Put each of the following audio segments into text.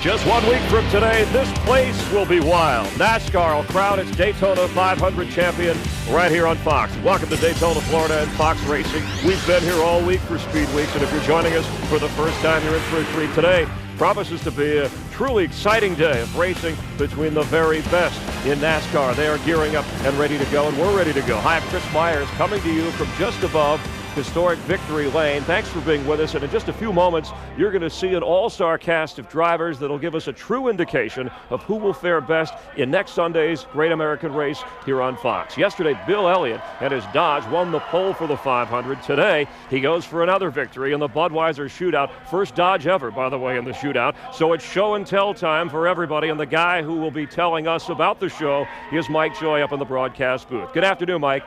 Just 1 week from today, this place will be wild. NASCAR will crown its Daytona 500 champion right here on Fox. Welcome to Daytona, Florida and Fox Racing. We've been here all week for Speed Weeks, and if you're joining us for the first time, you're in for a treat today. Promises to be a truly exciting day of racing between the very best in NASCAR. They are gearing up and ready to go, and we're ready to go. Hi, I'm Chris Myers, coming to you from just above historic Victory Lane. Thanks for being with us, and in just a few moments you're going to see an all-star cast of drivers that'll give us a true indication of who will fare best in next Sunday's Great American Race here on Fox. Yesterday, Bill Elliott and his Dodge won the pole for the 500. Today he goes for another victory in the Budweiser Shootout. First Dodge ever, by the way, in the shootout. So it's show and tell time for everybody, and the guy who will be telling us about the show is Mike Joy up in the broadcast booth. Good afternoon, Mike.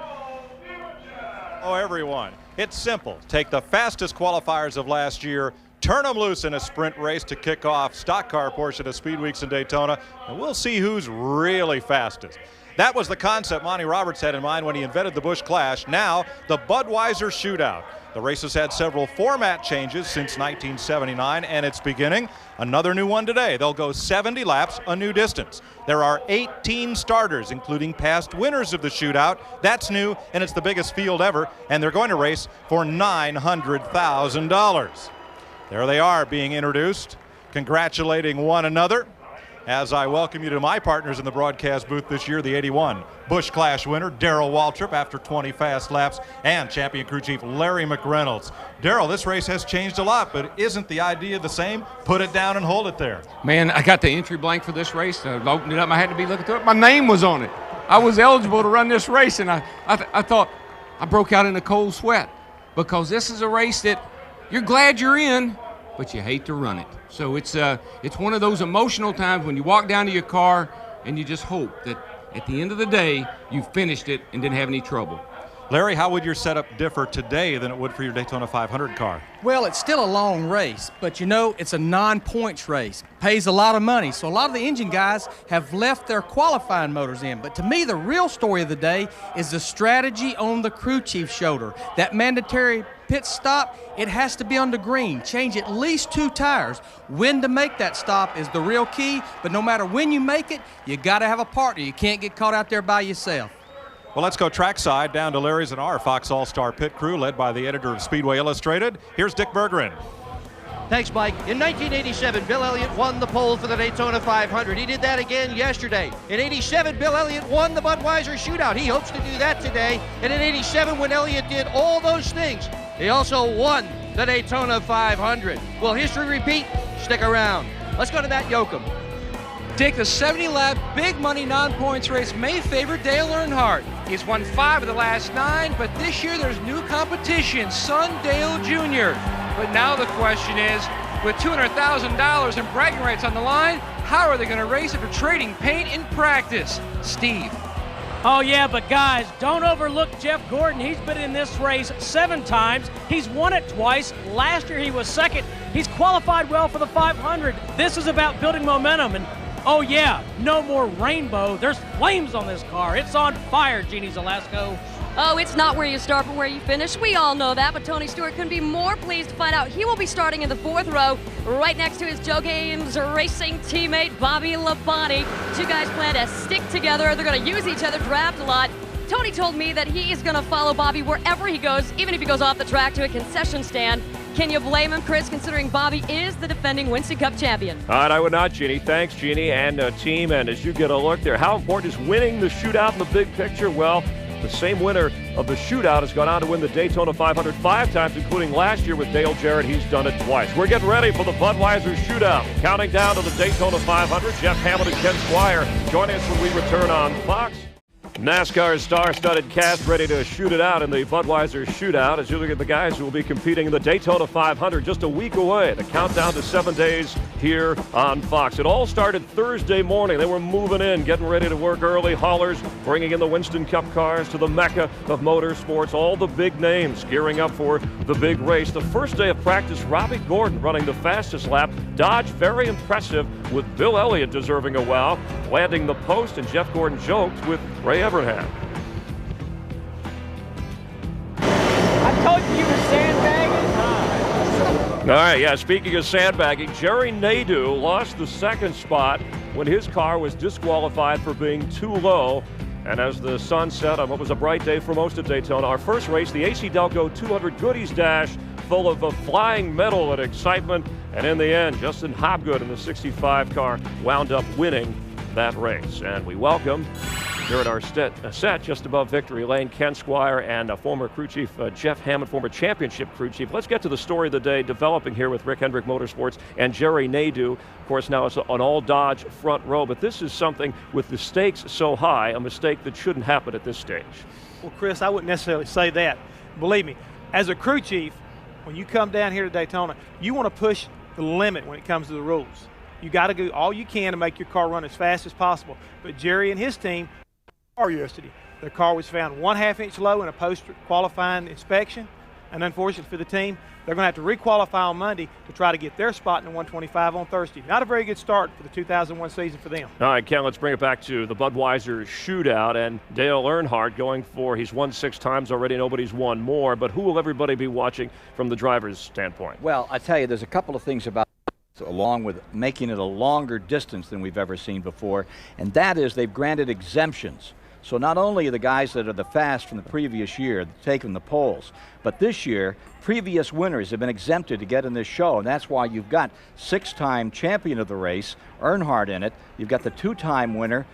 Oh, everyone. It's simple. Take the fastest qualifiers of last year, turn them loose in a sprint race to kick off stock car portion of Speed Weeks in Daytona, and we'll see who's really fastest. That was the concept Monty Roberts had in mind when he invented the Busch Clash. Now, the Budweiser Shootout. The race has had several format changes since 1979, and it's beginning. Another new one today. They'll go 70 laps, a new distance. There are 18 starters, including past winners of the shootout. That's new, and it's the biggest field ever, and they're going to race for $900,000. There they are being introduced, congratulating one another. As I welcome you to my partners in the broadcast booth this year, the 81 Busch Clash winner, Darrell Waltrip, after 20 fast laps, and champion crew chief Larry McReynolds. Darrell, this race has changed a lot, but isn't the idea the same? Put it down and hold it there. Man, I got the entry blank for this race. I opened it up. I had to be looking through it. My name was on it. I was eligible to run this race, and I thought I broke out in a cold sweat, because this is a race that you're glad you're in, but you hate to run it. So it's one of those emotional times when you walk down to your car and you just hope that at the end of the day you finished it and didn't have any trouble. Larry, how would your setup differ today than it would for your Daytona 500 car? Well, it's still a long race, but you know, it's a non-points race. Pays a lot of money, so a lot of the engine guys have left their qualifying motors in. But to me, the real story of the day is the strategy on the crew chief's shoulder. That mandatory pit stop, it has to be on the green. Change at least 2 tires. When to make that stop is the real key, but no matter when you make it, you got to have a partner. You can't get caught out there by yourself. Well, let's go trackside down to Larry's and our Fox All-Star pit crew, led by the editor of Speedway Illustrated. Here's Dick Bergeron. Thanks, Mike. In 1987, Bill Elliott won the pole for the Daytona 500. He did that again yesterday. In 87, Bill Elliott won the Budweiser Shootout. He hopes to do that today. And in 87, when Elliott did all those things, he also won the Daytona 500. Will history repeat? Stick around. Let's go to Matt Yoakum. Dick, the 70-lap big money non-points race may favor Dale Earnhardt. He's won 5 of the last 9, but this year there's new competition, son Dale Jr. But now the question is, with $200,000 in bragging rights on the line, how are they going to race after trading paint in practice? Steve. Oh yeah, but guys, don't overlook Jeff Gordon. He's been in this race 7 times. He's won it twice. Last year he was second. He's qualified well for the 500. This is about building momentum, and oh yeah, no more rainbow. There's flames on this car. It's on fire, Jeannie Zelasco. Oh, it's not where you start but where you finish. We all know that, but Tony Stewart couldn't be more pleased to find out he will be starting in the 4th row right next to his Joe Gaines racing teammate Bobby Labonte. 2 guys plan to stick together. They're going to use each other, draft a lot. Tony told me that he is going to follow Bobby wherever he goes, even if he goes off the track to a concession stand. Can you blame him, Chris, considering Bobby is the defending Winston Cup champion? All right, I would not, Jeannie. Thanks, Jeannie and team. And as you get a look there, how important is winning the shootout in the big picture? Well, the same winner of the shootout has gone on to win the Daytona 500 5 times, including last year with Dale Jarrett. He's done it twice. We're getting ready for the Budweiser Shootout. Counting down to the Daytona 500, Jeff Hamilton, Ken Squire joining us when we return on Fox. NASCAR's star-studded cast ready to shoot it out in the Budweiser Shootout as you look at the guys who will be competing in the Daytona 500 just a week away. The countdown to 7 days here on Fox. It all started Thursday morning. They were moving in, getting ready to work early. Haulers bringing in the Winston Cup cars to the mecca of motorsports. All the big names gearing up for the big race. The first day of practice, Robbie Gordon running the fastest lap. Dodge very impressive with Bill Elliott deserving a wow. Landing the post, and Jeff Gordon joked with Ray Evernham. I told you you were sandbagging. All right, yeah, speaking of sandbagging, Jerry Nadeau lost the second spot when his car was disqualified for being too low. And as the sun set on what was a bright day for most of Daytona, our first race, the AC Delco 200 Goodies Dash, full of a flying metal and excitement. And in the end, Justin Hobgood in the 65 car wound up winning that race. And we welcome here at our set just above victory lane, Ken Squire and former crew chief Jeff Hammond, former championship crew chief. Let's get to the story of the day developing here with Rick Hendrick Motorsports and Jerry Nadeau. Of course, now it's an all Dodge front row, but this is something with the stakes so high, a mistake that shouldn't happen at this stage. Well, Chris, I wouldn't necessarily say that. Believe me, as a crew chief, when you come down here to Daytona, you want to push the limit when it comes to the rules. You got to do all you can to make your car run as fast as possible. But Jerry and his team yesterday, their car was found 1/2 inch low in a post-qualifying inspection, and unfortunately for the team, they're going to have to re-qualify on Monday to try to get their spot in the 125 on Thursday. Not a very good start for the 2001 season for them. All right, Ken, let's bring it back to the Budweiser Shootout, and Dale Earnhardt going for, he's won 6 times already, nobody's won more, but who will everybody be watching from the driver's standpoint? Well, I tell you, there's a couple of things about along with making it a longer distance than we've ever seen before, and that is they've granted exemptions. So not only are the guys that are the fast from the previous year taking the poles, but this year, previous winners have been exempted to get in this show, and that's why you've got 6-time champion of the race, Earnhardt, in it. You've got the 2-time winner,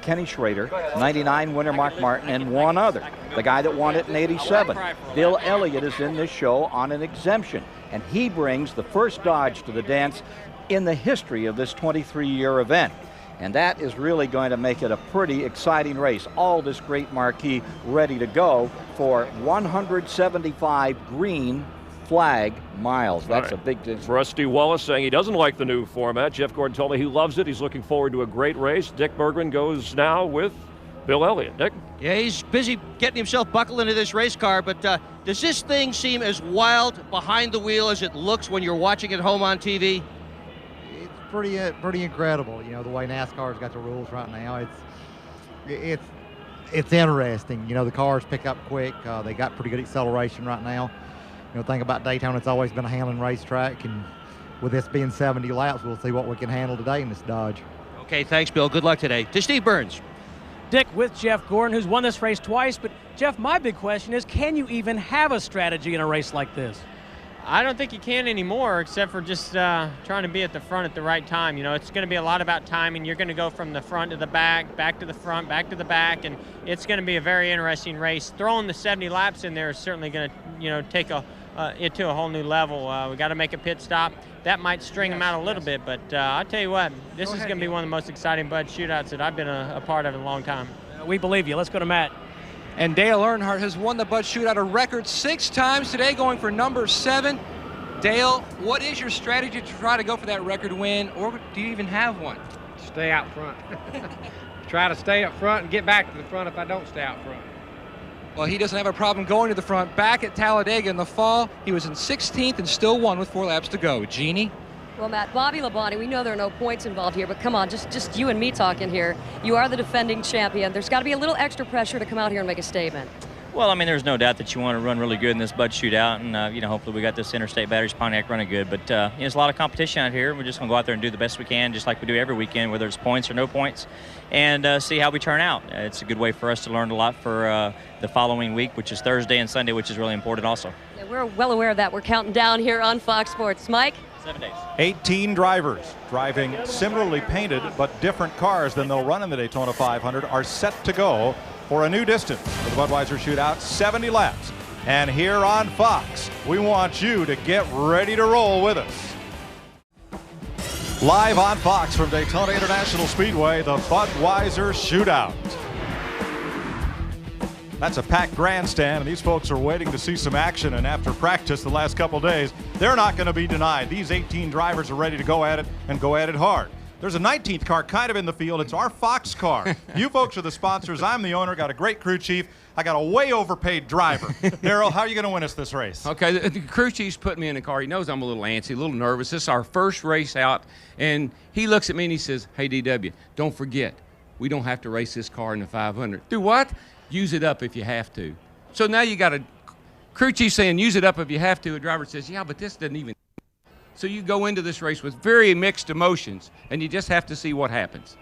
Kenny Schrader, 99 winner, Mark Martin, and one other, the guy that won it in 87. Bill Elliott is in this show on an exemption, and he brings the first Dodge to the dance in the history of this 23-year event. And that is really going to make it a pretty exciting race. All this great marquee ready to go for 175 green flag miles. That's a big difference. Rusty Wallace saying he doesn't like the new format. Jeff Gordon told me he loves it. He's looking forward to a great race. Dick Bergman goes now with Bill Elliott. Dick? Yeah, he's busy getting himself buckled into this race car, but does this thing seem as wild behind the wheel as it looks when you're watching it home on TV? Pretty incredible, you know, the way NASCAR's got the rules right now. It's interesting. You know, the cars pick up quick. They got pretty good acceleration right now. You know, think about Daytona, it's always been a handling racetrack, and with this being 70 laps, we'll see what we can handle today in this Dodge. Okay, thanks, Bill. Good luck today. To Steve Burns. Dick, with Jeff Gordon, who's won this race twice, but Jeff, my big question is, can you even have a strategy in a race like this? I don't think you can anymore, except for just trying to be at the front at the right time. You know, it's going to be a lot about timing. You're going to go from the front to the back to the front, back to the back, and it's going to be a very interesting race. Throwing the 70 laps in there is certainly going to, you know, take it to a whole new level. We got to make a pit stop. That might string them out a little bit, but I'll tell you what, this is going to be one of the most exciting Bud shootouts that I've been a part of in a long time. We believe you. Let's go to Matt. And Dale Earnhardt has won the Bud Shootout a record 6 times today, going for number 7. Dale, what is your strategy to try to go for that record win, or do you even have one? Stay out front. Try to stay up front and get back to the front if I don't stay out front. Well, he doesn't have a problem going to the front. Back at Talladega in the fall, he was in 16th and still won with 4 laps to go. Jeannie? Well, Matt, Bobby Labonte, we know there are no points involved here, but come on, just you and me talking here. You are the defending champion. There's got to be a little extra pressure to come out here and make a statement. Well, I mean, there's no doubt that you want to run really good in this Bud Shootout, and you know, hopefully we got this Interstate Batteries Pontiac running good. But you know, there's a lot of competition out here. We're just going to go out there and do the best we can, just like we do every weekend, whether it's points or no points, and see how we turn out. It's a good way for us to learn a lot for the following week, which is Thursday and Sunday, which is really important also. Yeah, we're well aware of that. We're counting down here on Fox Sports. Mike? 7 days. 18 drivers driving similarly painted but different cars than they'll run in the Daytona 500 are set to go for a new distance for the Budweiser Shootout, 70 laps. And here on Fox, we want you to get ready to roll with us. Live on Fox from Daytona International Speedway, the Budweiser Shootout. That's a packed grandstand, and these folks are waiting to see some action, and after practice the last couple days, they're not going to be denied. These 18 drivers are ready to go at it, and go at it hard. There's a 19th car kind of in the field. It's our Fox car. You folks are the sponsors. I'm the owner. Got a great crew chief. I got a way overpaid driver. Daryl, how are you going to win us this race? Okay, the crew chief's put me in the car. He knows I'm a little antsy, a little nervous. This is our first race out, and he looks at me and he says, "Hey, DW, don't forget, we don't have to race this car in the 500. Do what? Use it up if you have to." So now you got a crew chief saying use it up if you have to. A driver says, "Yeah, but this doesn't even So you go into this race with very mixed emotions, and you just have to see what happens.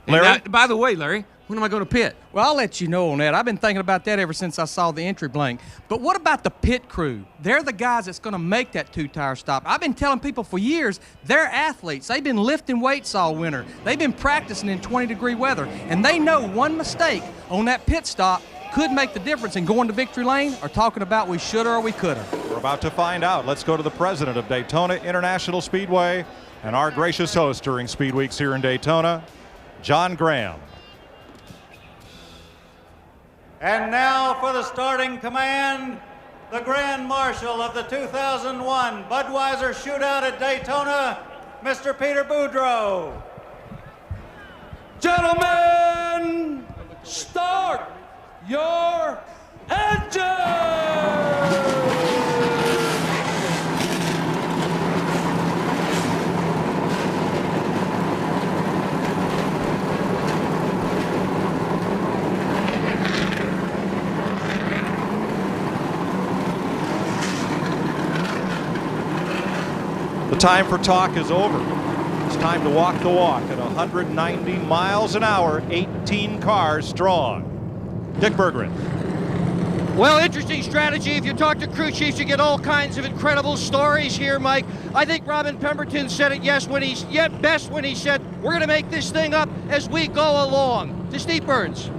Larry? By the way, Larry, when am I going to pit? Well, I'll let you know on that. I've been thinking about that ever since I saw the entry blank. But what about the pit crew? They're the guys that's going to make that two-tire stop. I've been telling people for years, they're athletes. They've been lifting weights all winter. They've been practicing in 20-degree weather. And they know one mistake on that pit stop could make the difference in going to victory lane or talking about we shoulda or we coulda. We're about to find out. Let's go to the president of Daytona International Speedway and our gracious host during Speed Weeks here in Daytona, John Graham. And now for the starting command, the Grand Marshal of the 2001 Budweiser Shootout at Daytona, Mr. Peter Boudreau. Gentlemen, start your engine! The time for talk is over. It's time to walk the walk at 190 miles an hour, 18 cars strong. Dick Berggren. Well, interesting strategy. If you talk to crew chiefs, you get all kinds of incredible stories here, Mike. I think Robin Pemberton said it best when he said, we're going to make this thing up as we go along. To Steve Burns.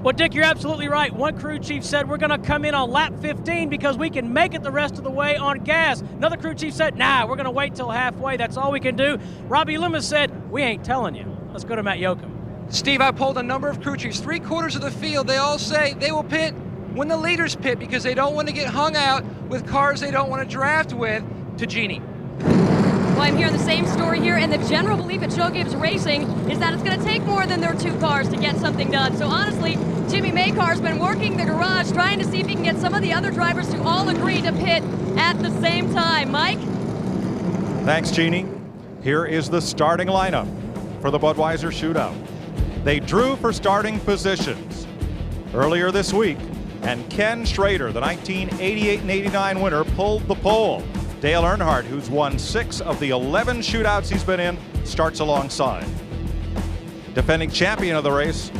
Well, Dick, you're absolutely right. One crew chief said we're going to come in on lap 15 because we can make it the rest of the way on gas. Another crew chief said, nah, we're going to wait till halfway. That's all we can do. Robbie Loomis said, we ain't telling you. Let's go to Matt Yoakum. Steve, I polled a number of crew chiefs, 3/4 of the field. They all say they will pit when the leaders pit because they don't want to get hung out with cars they don't want to draft with. To Jeannie. Well, I'm hearing the same story here, and the general belief at Joe Gibbs Racing is that it's going to take more than their 2 cars to get something done. So honestly, Jimmy Maycar's been working the garage, trying to see if he can get some of the other drivers to all agree to pit at the same time. Mike? Thanks, Jeannie. Here is the starting lineup for the Budweiser Shootout. They drew for starting positions earlier this week, and Ken Schrader, the 1988 and 89 winner, pulled the pole. Dale Earnhardt, who's won 6 of the 11 shootouts he's been in, starts alongside. Defending champion of the race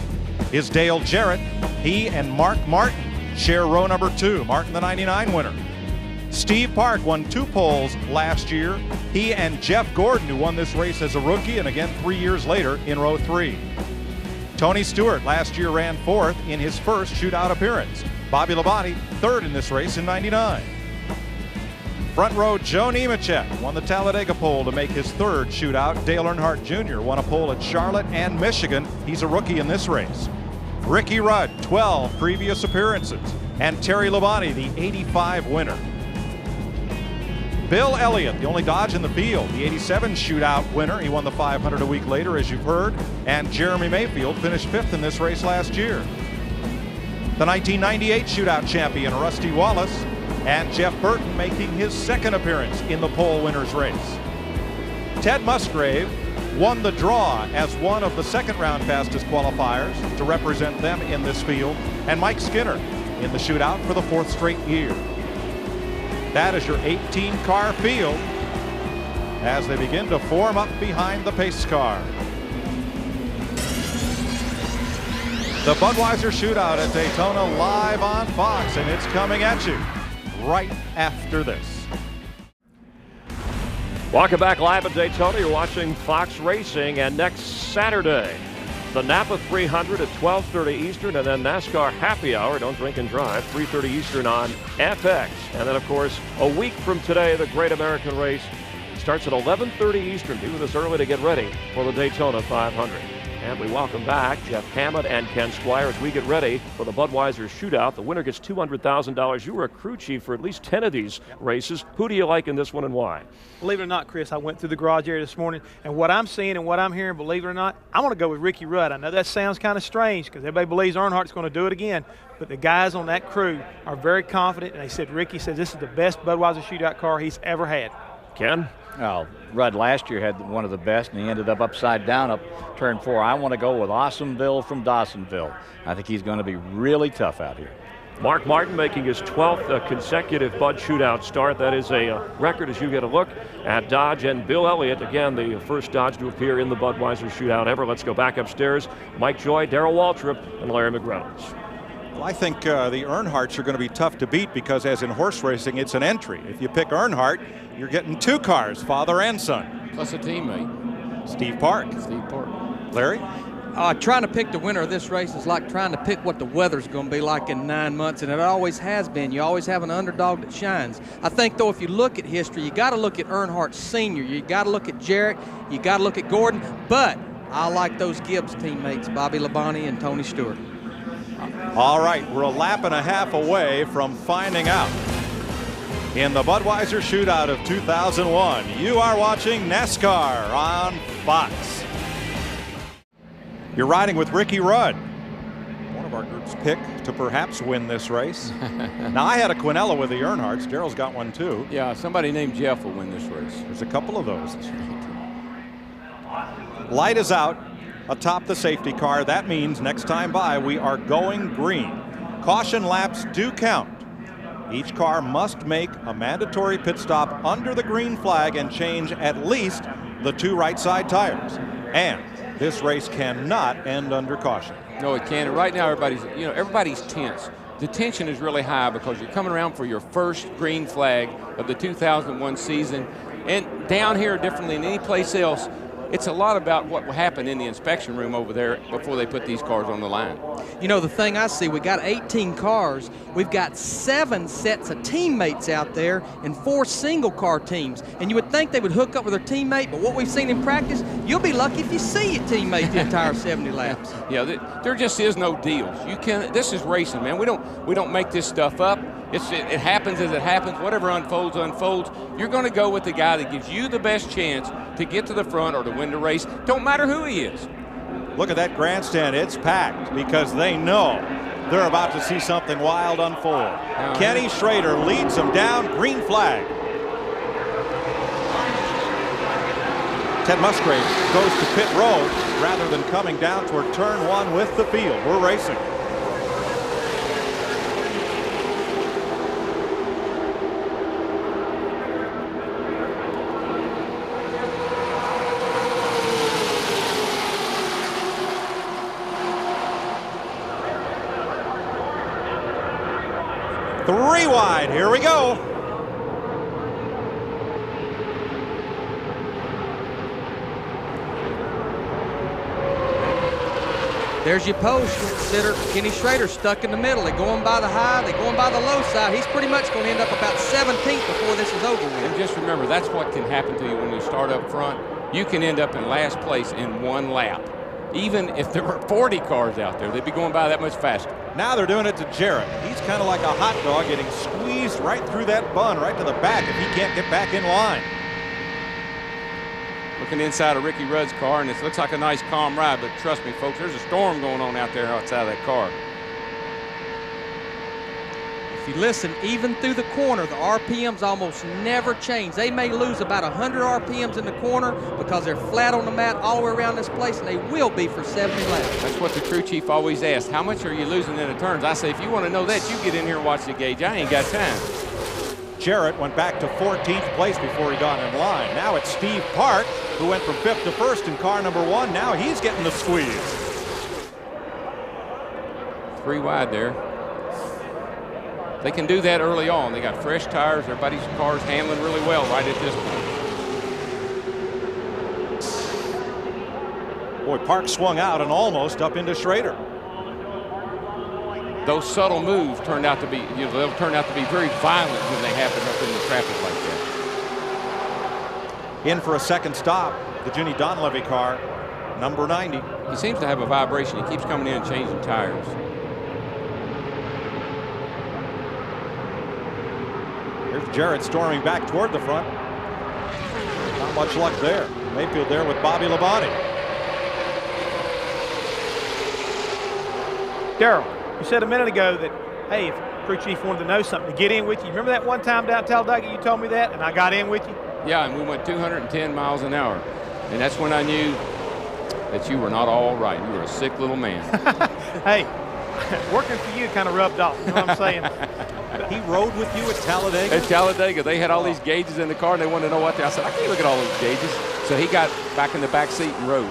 is Dale Jarrett. He and Mark Martin share row number 2. Martin, the 99 winner. Steve Park won 2 poles last year. He and Jeff Gordon, who won this race as a rookie and again 3 years later in row 3. Tony Stewart last year ran 4th in his first shootout appearance. Bobby Labonte 3rd in this race in 99. Front row, Joe Nemechek won the Talladega pole to make his 3rd shootout. Dale Earnhardt Jr. won a pole at Charlotte and Michigan. He's a rookie in this race. Ricky Rudd, 12 previous appearances. And Terry Labonte, the 85 winner. Bill Elliott, the only Dodge in the field, the 87 shootout winner. He won the 500 a week later, as you've heard. And Jeremy Mayfield finished 5th in this race last year. The 1998 shootout champion, Rusty Wallace, and Jeff Burton making his 2nd appearance in the pole winners race. Ted Musgrave won the draw as one of the 2nd round fastest qualifiers to represent them in this field, and Mike Skinner in the shootout for the 4th straight year. That is your 18-car field as they begin to form up behind the pace car. The Budweiser Shootout at Daytona live on Fox, and it's coming at you right after this. Welcome back live at Daytona. You're watching Fox Racing, and next Saturday, the Napa 300 at 12:30 Eastern, and then NASCAR Happy Hour, don't drink and drive, 3:30 Eastern on FX. And then, of course, a week from today, the Great American Race starts at 11:30 Eastern. Be with us early to get ready for the Daytona 500. And we welcome back Jeff Hammond and Ken Squire as we get ready for the Budweiser Shootout. The winner gets $200,000. You were a crew chief for at least 10 of these races. Who do you like in this one and why? Believe it or not, Chris, I went through the garage area this morning, and what I'm seeing and what I'm hearing, believe it or not, I want to go with Ricky Rudd. I know that sounds kind of strange because everybody believes Earnhardt's going to do it again, but the guys on that crew are very confident, and they said Ricky says this is the best Budweiser Shootout car he's ever had. Ken? Well, Rudd last year had one of the best, and he ended up upside down up turn 4. I want to go with Awesomeville from Dawsonville. I think he's going to be really tough out here. Mark Martin making his 12th consecutive Bud Shootout start. That is a record as you get a look at Dodge. And Bill Elliott, again, the first Dodge to appear in the Budweiser Shootout ever. Let's go back upstairs. Mike Joy, Darrell Waltrip, and Larry McReynolds. Well, I think the Earnhardts are going to be tough to beat because, as in horse racing, it's an entry. If you pick Earnhardt, you're getting 2 cars, father and son. Plus a teammate. Steve Park. Steve Park. Larry? Trying to pick the winner of this race is like trying to pick what the weather's going to be like in 9 months, and it always has been. You always have an underdog that shines. I think, though, if you look at history, you got to look at Earnhardt Sr., you got to look at Jarrett, you got to look at Gordon, but I like those Gibbs teammates, Bobby Labonte and Tony Stewart. All right, we're a lap and a half away from finding out. In the Budweiser Shootout of 2001, you are watching NASCAR on Fox. You're riding with Ricky Rudd, one of our group's pick to perhaps win this race. Now, I had a Quinella with the Earnhardts. Darrell's got one, too. Yeah, somebody named Jeff will win this race. There's a couple of those. Light is out atop the safety car. That means next time by, we are going green. Caution laps do count. Each car must make a mandatory pit stop under the green flag and change at least the 2 right side tires. And this race cannot end under caution. No, it can't. Right now, everybody's tense. The tension is really high because you're coming around for your first green flag of the 2001 season. And down here, differently than any place else, it's a lot about what will happen in the inspection room over there before they put these cars on the line. You know, the thing I see, we got 18 cars. We've got 7 sets of teammates out there and 4 single car teams. And you would think they would hook up with their teammate, but what we've seen in practice, you'll be lucky if you see your teammate the entire 70 laps. Yeah, there just is no deals. This is racing, man. We don't make this stuff up. It happens as it happens. Whatever unfolds, unfolds. You're going to go with the guy that gives you the best chance to get to the front or to win the race. Don't matter who he is. Look at that grandstand. It's packed because they know they're about to see something wild unfold. Kenny Schrader leads them down. Green flag. Ted Musgrave goes to pit road rather than coming down toward turn 1 with the field. We're racing. Three wide, here we go. There's your post. Consider Kenny Schrader stuck in the middle. They're going by the high, they're going by the low side. He's pretty much going to end up about 17th before this is over with. And just remember, that's what can happen to you when you start up front. You can end up in last place in 1 lap. Even if there were 40 cars out there, they'd be going by that much faster. Now they're doing it to Jarrett. He's kind of like a hot dog getting squeezed right through that bun, right to the back if he can't get back in line. Looking inside of Ricky Rudd's car, and it looks like a nice, calm ride, but trust me, folks, there's a storm going on out there outside of that car. If you listen, even through the corner, the RPMs almost never change. They may lose about 100 RPMs in the corner because they're flat on the mat all the way around this place, and they will be for 70 laps. That's what the crew chief always asks. How much are you losing in the turns? I say, if you want to know that, you get in here and watch the gauge. I ain't got time. Jarrett went back to 14th place before he got in line. Now it's Steve Park, who went from 5th to 1st in car number 1. Now he's getting the squeeze. 3 wide there. They can do that early on. They got fresh tires. Everybody's car's handling really well right at this point. Boy, Park swung out and almost up into Schrader. Those subtle moves turned out to be, they'll turn out to be very violent when they happen up in the traffic like that. In for a second stop, the Ginny Donlevy car, number 90. He seems to have a vibration. He keeps coming in and changing tires. Here's Jarrett storming back toward the front. Not much luck there. Mayfield there with Bobby Labonte. Darrell, you said a minute ago that, hey, if crew chief wanted to know something, to get in with you. Remember that one time down Talladega you told me that, and I got in with you? Yeah, and we went 210 miles an hour. And that's when I knew that you were not all right. You were a sick little man. Hey, working for you kind of rubbed off. You know what I'm saying? He rode with you at Talladega? At Talladega. They had all these gauges in the car, and they wanted to know what they. I said, I can't look at all those gauges. So he got back in the back seat and rode.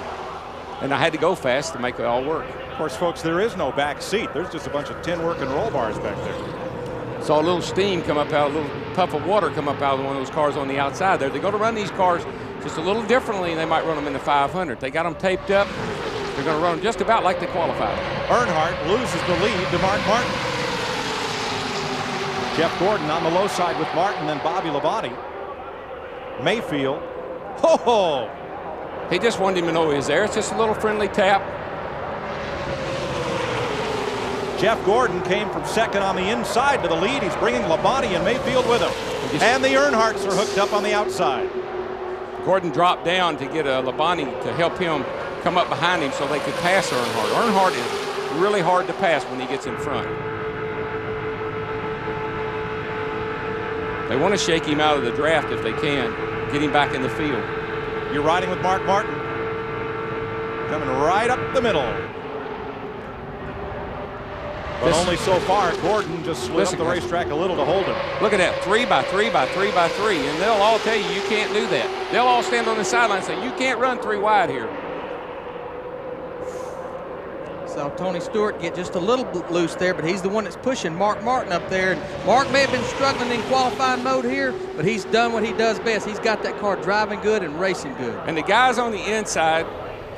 And I had to go fast to make it all work. Of course, folks, there is no back seat. There's just a bunch of tin work and roll bars back there. Saw a little steam come up out, a little puff of water come up out of one of those cars on the outside there. They're going to run these cars just a little differently, and they might run them in the 500. They got them taped up. They're going to run them just about like they qualified. Earnhardt loses the lead to Mark Martin. Jeff Gordon on the low side with Martin, then Bobby Labonte. Mayfield. Ho-ho! He just wanted him to know he was there. It's just a little friendly tap. Jeff Gordon came from second on the inside to the lead. He's bringing Labonte and Mayfield with him. And the Earnhardts are hooked up on the outside. Gordon dropped down to get Labonte to help him come up behind him so they could pass Earnhardt. Earnhardt is really hard to pass when he gets in front. They want to shake him out of the draft if they can, get him back in the field. You're riding with Mark Martin. Coming right up the middle. But only so far. Gordon just slid up the racetrack a little to hold him. Look at that, 3 by 3 by 3 by 3. And they'll all tell you can't do that. They'll all stand on the sideline and say, you can't run 3 wide here. So Tony Stewart get just a little loose there, but he's the one that's pushing Mark Martin up there. And Mark may have been struggling in qualifying mode here, but he's done what he does best. He's got that car driving good and racing good. And the guys on the inside,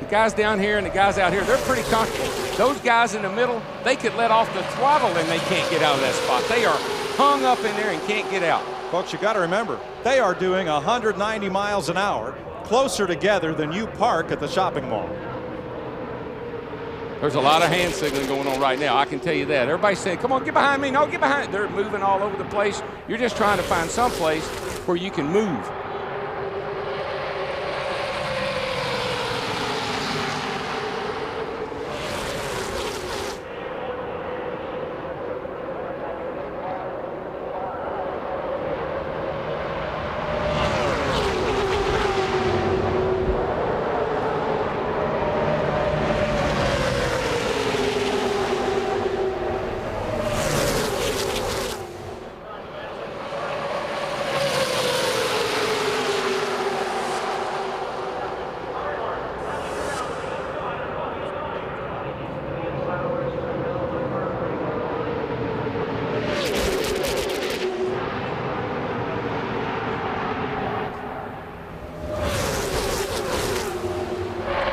the guys down here and the guys out here, they're pretty comfortable. Those guys in the middle, they could let off the throttle and they can't get out of that spot. They are hung up in there and can't get out. Folks, you got to remember, they are doing 190 miles an hour closer together than you park at the shopping mall. There's a lot of hand signaling going on right now. I can tell you that. Everybody's saying, come on, get behind me. No, get behind. They're moving all over the place. You're just trying to find some place where you can move.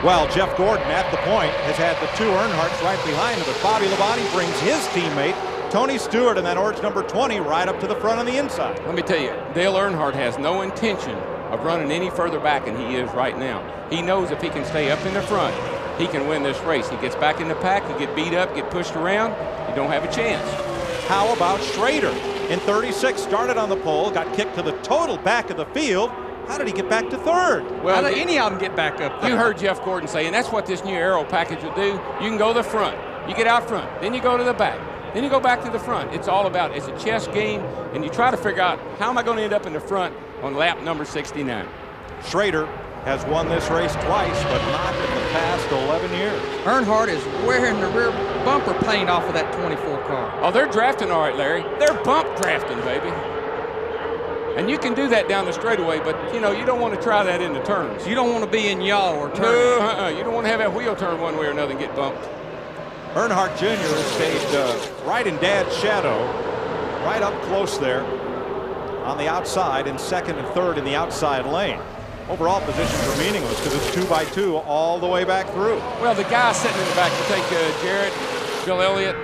Well, Jeff Gordon at the point has had the 2 Earnhardts right behind him, but Bobby Labonte brings his teammate, Tony Stewart, and that orange number 20 right up to the front on the inside. Let me tell you, Dale Earnhardt has no intention of running any further back than he is right now. He knows if he can stay up in the front, he can win this race. He gets back in the pack, he get beat up, get pushed around, you don't have a chance. How about Schrader? In 36, started on the pole, got kicked to the total back of the field. How did he get back to third? Well, how did any of them get back up there? You heard Jeff Gordon say, and that's what this new aero package will do. You can go to the front. You get out front. Then you go to the back. Then you go back to the front. It's all about, it's a chess game, and you try to figure out, how am I going to end up in the front on lap number 69? Schrader has won this race twice, but not in the past 11 years. Earnhardt is wearing the rear bumper paint off of that 24 car. Oh, they're drafting all right, Larry. They're bump drafting, baby. And you can do that down the straightaway, but, you know, you don't want to try that in the turns. You don't want to be in yaw or turn. No, you don't want to have that wheel turn one way or another and get bumped. Earnhardt Jr. has stayed right in Dad's shadow, right up close there on the outside, and second and third in the outside lane. Overall positions are meaningless because it's 2 by 2 all the way back through. Well, the guy sitting in the back to take Jarrett, Bill Elliott,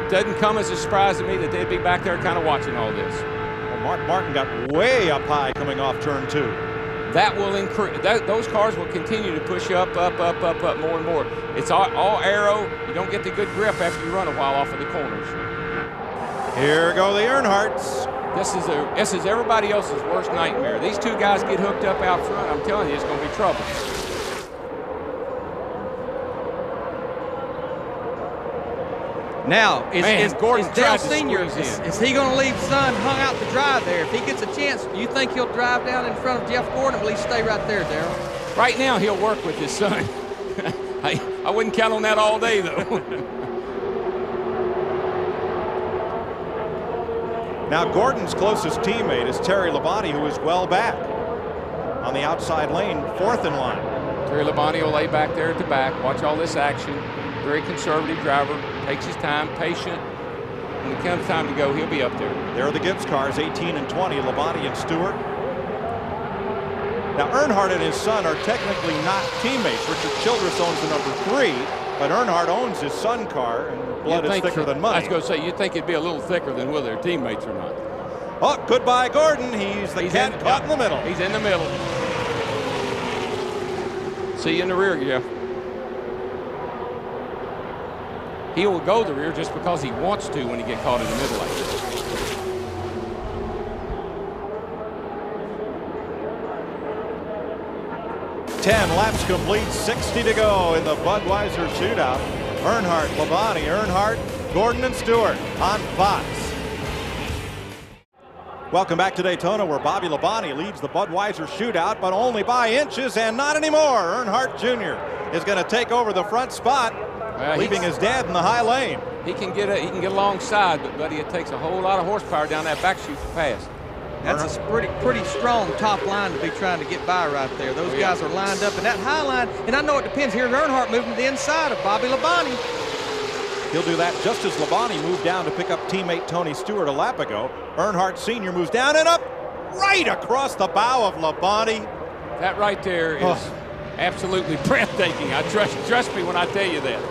doesn't come as a surprise to me that they'd be back there kind of watching all this. Mark Martin got way up high coming off turn 2. That will increase. Those cars will continue to push up more and more. It's all aero. You don't get the good grip after you run a while off of the corners. Here go the Earnhardts. This is everybody else's worst nightmare. These 2 guys get hooked up out front. I'm telling you, it's going to be trouble. Now, is Dale Sr., is he going to leave Son hung out to dry there? If he gets a chance, do you think he'll drive down in front of Jeff Gordon, or will he stay right there, Darrell? Right now, he'll work with his son. I wouldn't count on that all day, though. Now Gordon's closest teammate is Terry Labonte, who is well back on the outside lane, 4th in line. Terry Labonte will lay back there at the back, watch all this action. Very conservative driver, takes his time, patient. When it comes time to go, he'll be up there. There are the Gibbs cars, 18 and 20, Labonte and Stewart. Now Earnhardt and his son are technically not teammates. Richard Childress owns the number 3, but Earnhardt owns his son car, and blood is thicker than money. I was going to say, you'd think it'd be a little thicker than whether they're teammates or not. Oh, goodbye Gordon. He's cat caught in the middle. He's in the middle. See you in the rear, Jeff. He will go the rear just because he wants to when he gets caught in the middle like this. Ten laps complete, 60 to go in the Budweiser Shootout. Earnhardt, Labonte, Earnhardt, Gordon and Stewart on Fox. Welcome back to Daytona, where Bobby Labonte leads the Budweiser Shootout, but only by inches, and not anymore. Earnhardt Jr. is going to take over the front spot, leaving his dad in the high lane. He can get alongside, but buddy, it takes a whole lot of horsepower down that back chute to pass. That's a pretty strong top line to be trying to get by right there. Those guys are lined up in that high line, and I know it depends. Here's Earnhardt moving to the inside of Bobby Labonte. He'll do that just as Labonte moved down to pick up teammate Tony Stewart a lap ago. Earnhardt Sr. moves down and up right across the bow of Labonte. That right there is absolutely breathtaking. Trust me when I tell you that.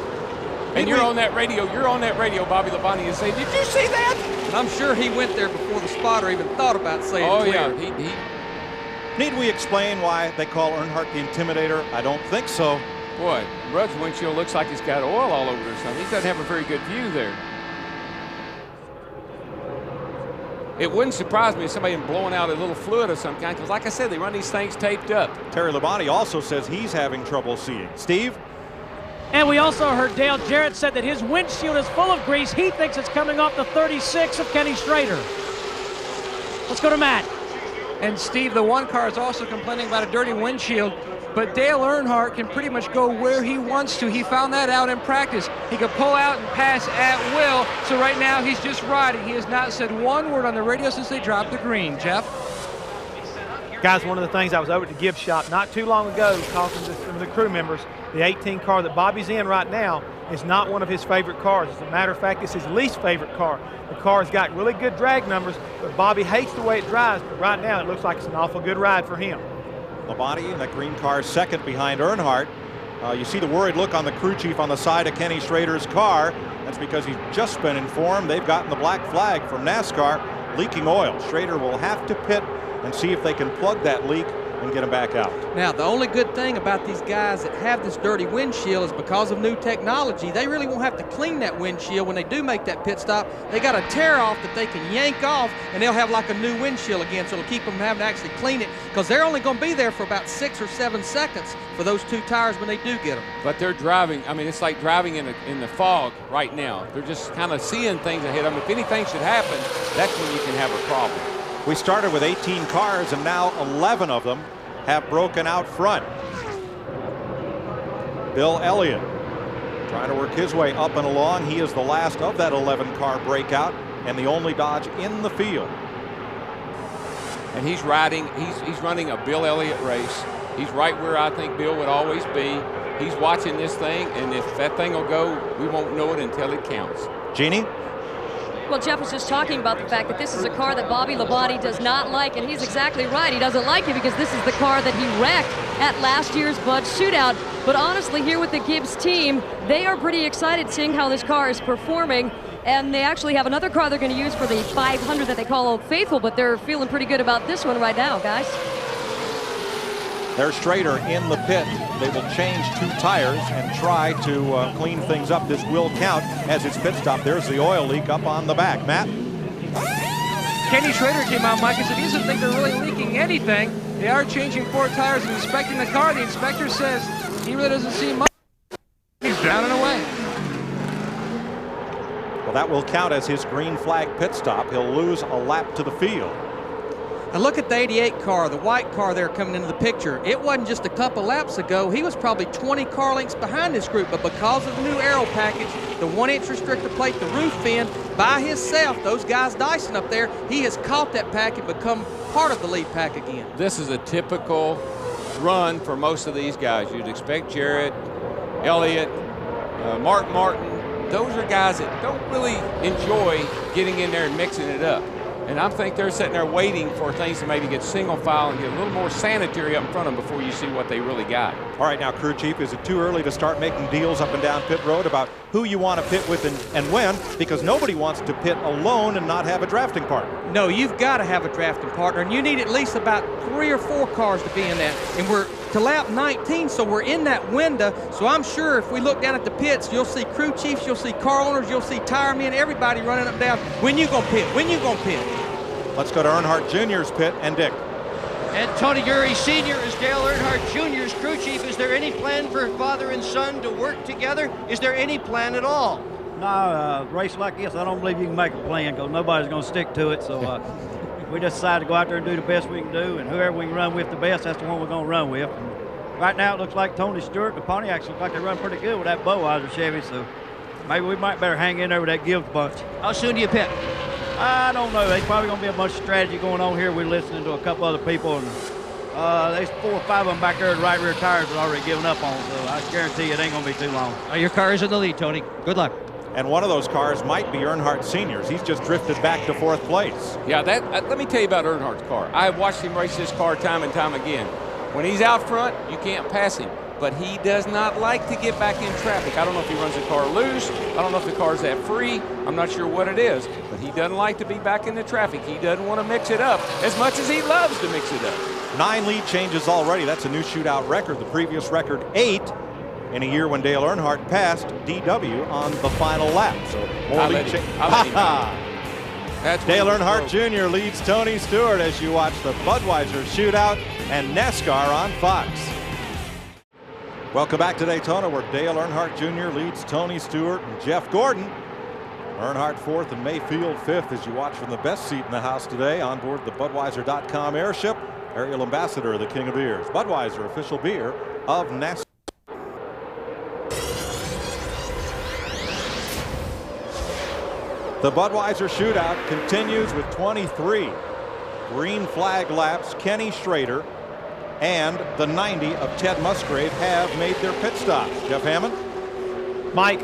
And you're on that radio, Bobby Labonte, and say, did you see that? And I'm sure he went there before the spotter even thought about saying it. Oh, yeah. Need we explain why they call Earnhardt the Intimidator? I don't think so. Boy, Rudd's windshield looks like it's got oil all over it or something. He doesn't have a very good view there. It wouldn't surprise me if somebody had blowing out a little fluid of some kind, because like I said, they run these things taped up. Terry Labonte also says he's having trouble seeing. Steve? And we also heard Dale Jarrett said that his windshield is full of grease. He thinks it's coming off the 36 of Kenny Schrader. Let's go to Matt. And Steve, the one car is also complaining about a dirty windshield, but Dale Earnhardt can pretty much go where he wants to. He found that out in practice. He could pull out and pass at will, so right now he's just riding. He has not said one word on the radio since they dropped the green. Jeff? Guys, one of the things, I was over at the Gibbs shop not too long ago talking to some of the crew members. The 18 car that Bobby's in right now is not one of his favorite cars. As a matter of fact, it's his least favorite car. The car's got really good drag numbers, but Bobby hates the way it drives. But right now, it looks like it's an awful good ride for him. Labonte in that green car, second behind Earnhardt. You see the worried look on the crew chief on the side of Kenny Schrader's car. That's because he's just been informed they've gotten the black flag from NASCAR, leaking oil. Schrader will have to pit and see if they can plug that leak and get him back out. Now, the only good thing about these guys that have this dirty windshield is because of new technology, they really won't have to clean that windshield when they do make that pit stop. They got a tear off that they can yank off, and they'll have like a new windshield again, so it'll keep them from having to actually clean it, because they're only going to be there for about 6 or 7 seconds for those 2 tires when they do get them. But they're driving, I mean, it's like driving in the fog right now. They're just kind of seeing things ahead of them. If anything should happen, that's when you can have a problem. We started with 18 cars, and now 11 of them have broken out front. Bill Elliott trying to work his way up and along. He is the last of that 11-car breakout and the only Dodge in the field. And he's riding, he's running a Bill Elliott race. He's right where I think Bill would always be. He's watching this thing, and if that thing will go, we won't know it until it counts. Jeannie? Well, Jeff was just talking about the fact that this is a car that Bobby Labonte does not like, and he's exactly right. He doesn't like it because this is the car that he wrecked at last year's Bud Shootout. But honestly, here with the Gibbs team, they are pretty excited seeing how this car is performing, and they actually have another car they're going to use for the 500 that they call Old Faithful, but they're feeling pretty good about this one right now, guys. There's Schrader in the pit. They will change 2 tires and try to clean things up. This will count as his pit stop. There's the oil leak up on the back. Matt? Kenny Schrader came out, Mike, and said he doesn't think they're really leaking anything. They are changing 4 tires and inspecting the car. The inspector says he really doesn't see much. He's down and away. Well, that will count as his green flag pit stop. He'll lose a lap to the field. And look at the 88 car, the white car there coming into the picture. It wasn't just a couple laps ago. He was probably 20 car lengths behind this group, but because of the new aero package, the 1-inch restrictor plate, the roof fin, by himself, those guys dicing up there, he has caught that pack and become part of the lead pack again. This is a typical run for most of these guys. You'd expect Jarrett, Elliott, Mark Martin. Those are guys that don't really enjoy getting in there and mixing it up. And I think they're sitting there waiting for things to maybe get single file and get a little more sanitary up in front of them before you see what they really got. All right, now, crew chief, is it too early to start making deals up and down pit road about who you want to pit with and when? Because nobody wants to pit alone and not have a drafting partner. No, you've got to have a drafting partner, and you need at least about 3 or 4 cars to be in that. And we're to lap 19, so we're in that window. So I'm sure if we look down at the pits, you'll see crew chiefs, you'll see car owners, you'll see tire men, everybody running up and down. When you gonna pit? When you gonna pit? Let's go to Earnhardt Jr.'s pit and Dick. And Tony Gurley Sr. is Dale Earnhardt Jr.'s crew chief. Is there any plan for father and son to work together? Is there any plan at all? No, race like this, I don't believe you can make a plan because nobody's going to stick to it. So we just decided to go out there and do the best we can do, and whoever we can run with the best, that's the one we're going to run with. And right now, it looks like Tony Stewart, the Pontiacs, look like they run pretty good with that Budweiser Chevy. So maybe we might better hang in there with that Gibbs bunch. How soon do you pit? I don't know. There's probably going to be a bunch of strategy going on here. We're listening to a couple other people, and there's 4 or 5 of them back there. The right rear tires are already giving up on, so I guarantee you it ain't going to be too long. Your car is in the lead, Tony. Good luck. And one of those cars might be Earnhardt Sr.'s. He's just drifted back to 4th place. Yeah, let me tell you about Earnhardt's car. I have watched him race this car time and time again. When he's out front, you can't pass him. But he does not like to get back in traffic. I don't know if he runs the car loose. I don't know if the car's that free. I'm not sure what it is. But he doesn't like to be back in the traffic. He doesn't want to mix it up as much as he loves to mix it up. 9 lead changes already. That's a new shootout record. The previous record, 8 in a year when Dale Earnhardt passed DW on the final lap. So more lead changes. Dale Earnhardt Jr. leads Tony Stewart as you watch the Budweiser Shootout and NASCAR on Fox. Welcome back to Daytona, where Dale Earnhardt Jr. leads Tony Stewart and Jeff Gordon. Earnhardt 4th and Mayfield 5th as you watch from the best seat in the house today on board the Budweiser.com airship. Aerial ambassador of the King of Beers. Budweiser, official beer of NASCAR. The Budweiser Shootout continues with 23 green flag laps. Kenny Schrader and the 90 of Ted Musgrave have made their pit stops. Jeff Hammond. Mike,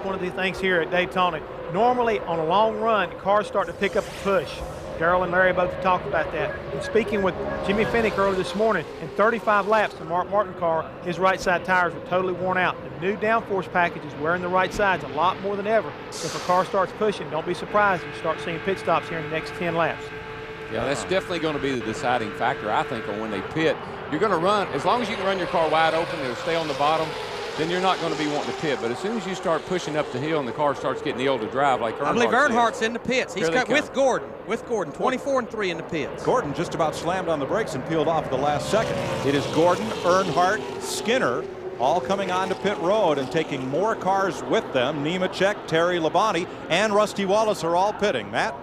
one of the things here at Daytona, normally on a long run, cars start to pick up a push. Darrell and Larry both talked about that. And speaking with Jimmy Finnick earlier this morning, in 35 laps, the Mark Martin car, his right side tires were totally worn out. The new downforce package is wearing the right sides a lot more than ever. If a car starts pushing, don't be surprised if you start seeing pit stops here in the next 10 laps. Yeah, that's definitely going to be the deciding factor, I think, on when they pit. You're going to run, as long as you can run your car wide open, it'll stay on the bottom, then you're not going to be wanting to pit. But as soon as you start pushing up the hill and the car starts getting ill to drive, like Earnhardt, I believe Earnhardt's in the pits. He's got with Gordon, 24-3 in the pits. Gordon just about slammed on the brakes and peeled off at the last second. It is Gordon, Earnhardt, Skinner, all coming onto pit road and taking more cars with them. Nemechek, Terry Labonte, and Rusty Wallace are all pitting. Matt?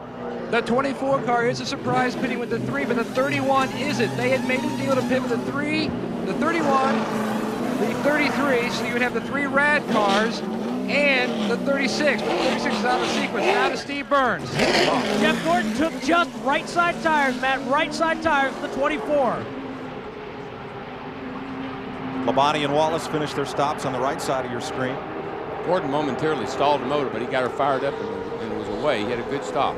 The 24 car is a surprise pitting with the 3, but the 31 isn't. They had made a deal to pit with the 3, the 31, the 33, so you would have the 3 rad cars and the 36, but the 36 is out of sequence. Now to Steve Burns. Jeff Gordon took just right side tires, Matt, right side tires for the 24. Labonte and Wallace finished their stops on the right side of your screen. Gordon momentarily stalled the motor, but he got her fired up and it was away. He had a good stop.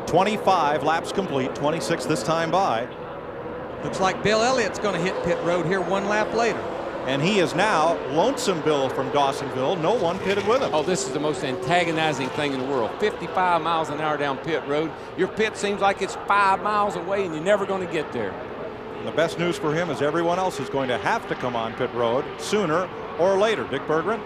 25 laps complete, 26 this time by. Looks like Bill Elliott's going to hit pit road here 1 lap later. And he is now Lonesome Bill from Dawsonville. No one pitted with him. Oh, this is the most antagonizing thing in the world. 55 miles an hour down pit road. Your pit seems like it's 5 miles away and you're never going to get there. And the best news for him is everyone else is going to have to come on pit road sooner or later. Dick Berggren.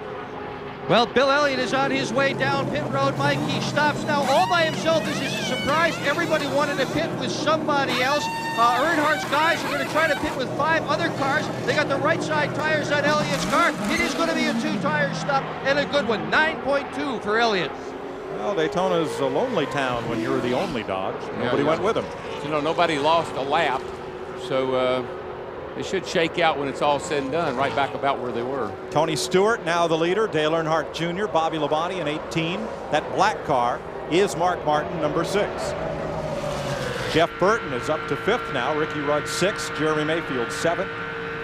Well, Bill Elliott is on his way down pit road, Mike. He stops now all by himself. This is a surprise. Everybody wanted to pit with somebody else. Earnhardt's guys are going to try to pit with 5 other cars. They got the right side tires on Elliott's car. It is going to be a 2-tire stop and a good one. 9.2 for Elliott. Well, Daytona's a lonely town when you're the only dog. Nobody went with him. You know, nobody lost a lap, so they should shake out when it's all said and done, right back about where they were. Tony Stewart now the leader. Dale Earnhardt Jr., Bobby Labonte in 18. That black car is Mark Martin, number 6. Jeff Burton is up to 5th now. Ricky Rudd 6th. Jeremy Mayfield 7th.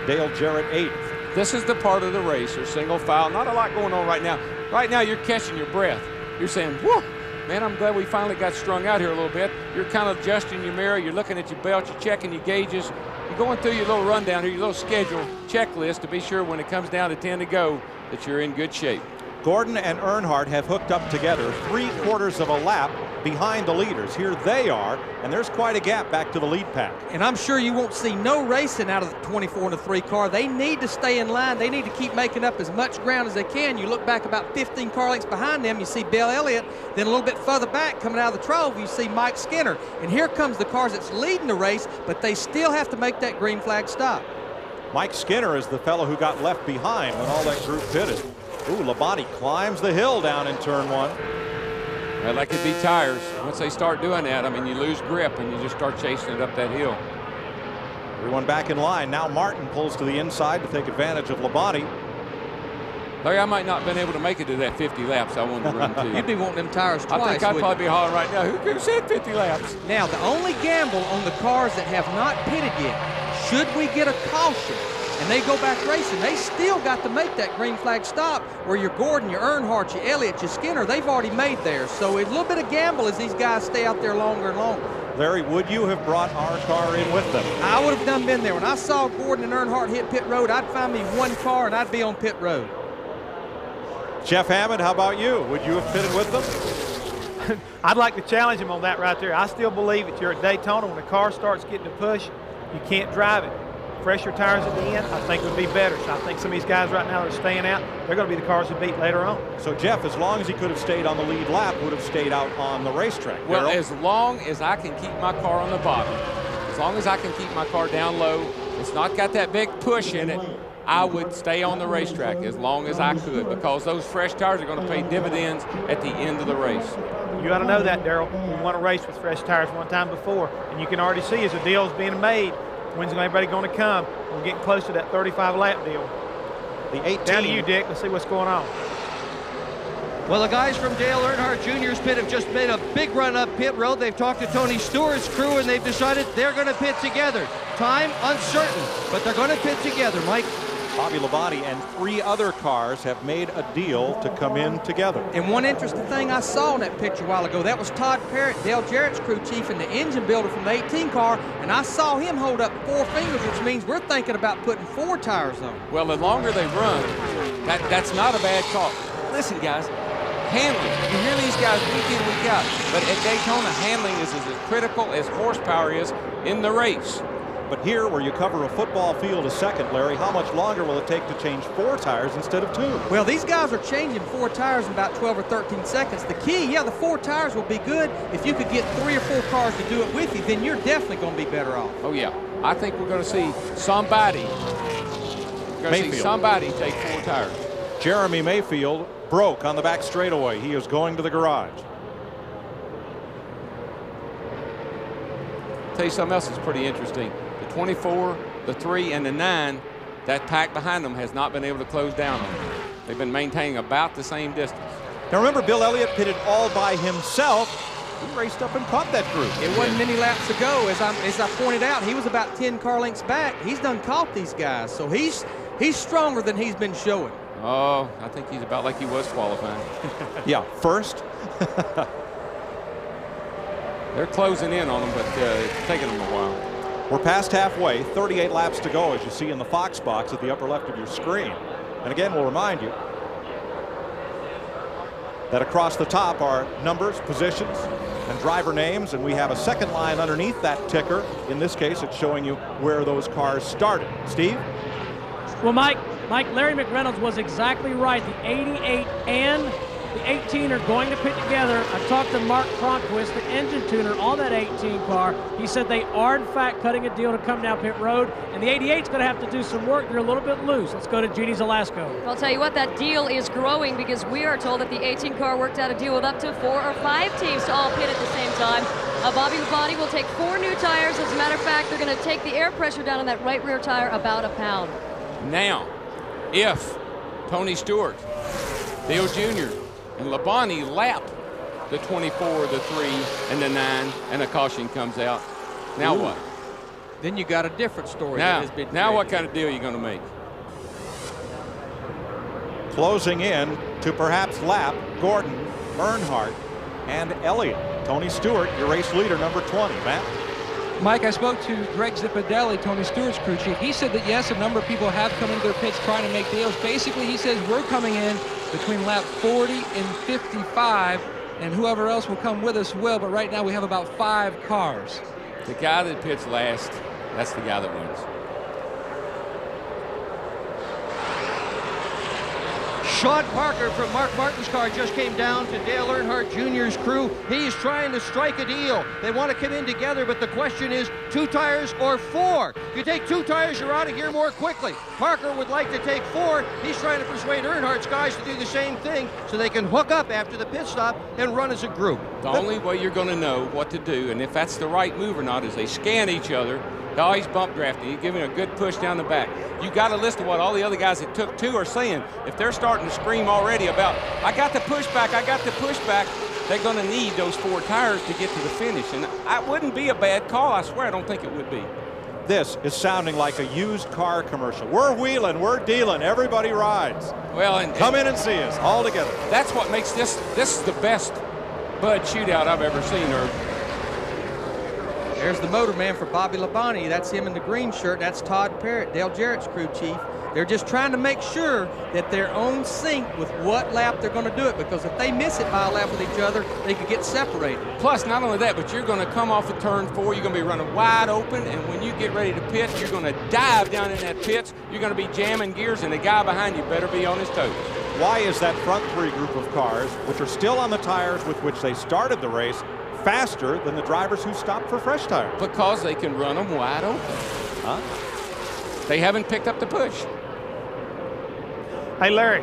Dale Jarrett 8th. This is the part of the race. There's single file. Not a lot going on right now. Right now, you're catching your breath. You're saying, whoa, man, I'm glad we finally got strung out here a little bit. You're kind of adjusting your mirror. You're looking at your belt. You're checking your gauges. You're going through your little rundown here, your little schedule checklist to be sure when it comes down to 10 to go that you're in good shape. Gordon and Earnhardt have hooked up together 3/4 of a lap behind the leaders. Here they are, and there's quite a gap back to the lead pack. And I'm sure you won't see no racing out of the 24 and the 3 car. They need to stay in line. They need to keep making up as much ground as they can. You look back about 15 car lengths behind them, you see Bill Elliott. Then a little bit further back, coming out of the Trove, you see Mike Skinner. And here comes the cars that's leading the race, but they still have to make that green flag stop. Mike Skinner is the fellow who got left behind when all that group pitted. Ooh, Labonte climbs the hill down in turn 1. Well, that could be tires. Once they start doing that, I mean, you lose grip and you just start chasing it up that hill. Everyone back in line. Now Martin pulls to the inside to take advantage of Labonte. Larry, I might not have been able to make it to that 50 laps I wanted to run to. You'd be wanting them tires twice. I think I'd probably be hollering right now, who said 50 laps? Now, the only gamble on the cars that have not pitted yet, should we get a caution and they go back racing, they still got to make that green flag stop where your Gordon, your Earnhardt, your Elliott, your Skinner, they've already made theirs. So it's a little bit of gamble as these guys stay out there longer and longer. Larry, would you have brought our car in with them? I would have done been there. When I saw Gordon and Earnhardt hit pit road, I'd find me one car and I'd be on pit road. Jeff Hammond, how about you? Would you have pitted with them? I'd like to challenge him on that right there. I still believe that you're at Daytona. When the car starts getting to push, you can't drive it. Fresher tires at the end, I think would be better. So I think some of these guys right now that are staying out, they're going to be the cars to beat later on. So Jeff, as long as he could have stayed on the lead lap, would have stayed out on the racetrack. Well, Darryl? as long as I can keep my car on the bottom, as long as I can keep my car down low, it's not got that big push in it, I would stay on the racetrack as long as I could, because those fresh tires are going to pay dividends at the end of the race. You got to know that, Darryl. We won a race with fresh tires one time before, and you can already see as the deal is being made, when's everybody going to come? We're getting close to that 35-lap deal. The 18. Down to you, Dick. Let's see what's going on. Well, the guys from Dale Earnhardt Jr.'s pit have just made a big run up pit road. They've talked to Tony Stewart's crew, and they've decided they're going to pit together. Time uncertain, but they're going to pit together, Mike. Bobby Labonte and 3 other cars have made a deal to come in together. And one interesting thing I saw in that picture a while ago, that was Todd Parrott, Dale Jarrett's crew chief and the engine builder from the 18 car, and I saw him hold up 4 fingers, which means we're thinking about putting 4 tires on. Well, the longer they run, that's not a bad call. Listen, guys, handling. You hear these guys week in, week out, but at Daytona, handling is as critical as horsepower is in the race. But here, where you cover a football field a second, Larry, how much longer will it take to change 4 tires instead of 2? Well, these guys are changing 4 tires in about 12 or 13 seconds. The key, the 4 tires will be good. If you could get 3 or 4 cars to do it with you, then you're definitely going to be better off. Oh, yeah. I think we're going to see somebody take 4 tires. Jeremy Mayfield broke on the back straightaway. He is going to the garage. Tell you something else that's pretty interesting. The 24, the 3, and the 9, that pack behind them has not been able to close down on them. They've been maintaining about the same distance. Now remember, Bill Elliott pitted all by himself. He raced up and caught that group. It wasn't many laps ago. As I pointed out, he was about 10 car lengths back. He's done caught these guys, so he's stronger than he's been showing. Oh, I think he's about like he was qualifying. Yeah, first. They're closing in on them, but it's taking them a while. We're past halfway, 38 laps to go, as you see in the Fox box at the upper left of your screen. And again, we'll remind you that across the top are numbers, positions, and driver names, and we have a second line underneath that ticker. In this case, it's showing you where those cars started. Steve? Well, Mike, Larry McReynolds was exactly right. The 88 and The 18 are going to pit together. I talked to Mark Cronquist, the engine tuner on that 18 car. He said they are, in fact, cutting a deal to come down pit road, and the 88's going to have to do some work. They're a little bit loose. Let's go to Jeannie Zelasco. I'll tell you what, that deal is growing because we are told that the 18 car worked out a deal with up to 4 or 5 teams to all pit at the same time. Bobby Labonte will take 4 new tires. As a matter of fact, they're going to take the air pressure down on that right rear tire about a pound. Now, if Tony Stewart, Dale Jr., and Labonte lap the 24, the 3, and the 9, and a caution comes out, now what? Then you got a different story. Now what kind of deal are you going to make? Closing in to perhaps lap Gordon, Earnhardt, and Elliott. Tony Stewart, your race leader, number 20. Matt? Mike, I spoke to Greg Zipadelli, Tony Stewart's crew chief. He said that, yes, a number of people have come into their pits trying to make deals. Basically, he says we're coming in between lap 40 and 55, and whoever else will come with us will, but right now we have about 5 cars. The guy that pits last, that's the guy that wins. Sean Parker from Mark Martin's car just came down to Dale Earnhardt Jr.'s crew. He's trying to strike a deal. They want to come in together, but the question is 2 tires or 4. If you take 2 tires, you're out of here more quickly. Parker would like to take 4. He's trying to persuade Earnhardt's guys to do the same thing so they can hook up after the pit stop and run as a group. The only way you're going to know what to do, and if that's the right move or not, is they scan each other. Oh, he's bump drafting. He's giving a good push down the back. You got to listen to what all the other guys that took 2 are saying. If they're starting to scream already about, I got the pushback, I got the pushback, they're going to need those 4 tires to get to the finish. And it wouldn't be a bad call. I swear, I don't think it would be. This is sounding like a used car commercial. We're wheeling, we're dealing, everybody rides. Well, and come in and see us all together. That's what makes this is the best Bud Shootout I've ever seen, Herb. There's the motor man for Bobby Labonte. That's him in the green shirt. That's Todd Parrott, Dale Jarrett's crew chief. They're just trying to make sure that they're on sync with what lap they're going to do it, because if they miss it by a lap with each other, they could get separated. Plus, not only that, but you're going to come off of turn 4. You're going to be running wide open, and when you get ready to pit, you're going to dive down in that pits. You're going to be jamming gears, and the guy behind you better be on his toes. Why is that front 3 group of cars, which are still on the tires with which they started the race, faster than the drivers who stopped for fresh tires? Because they can run them wide open. Huh? They haven't picked up the push. Hey, Larry,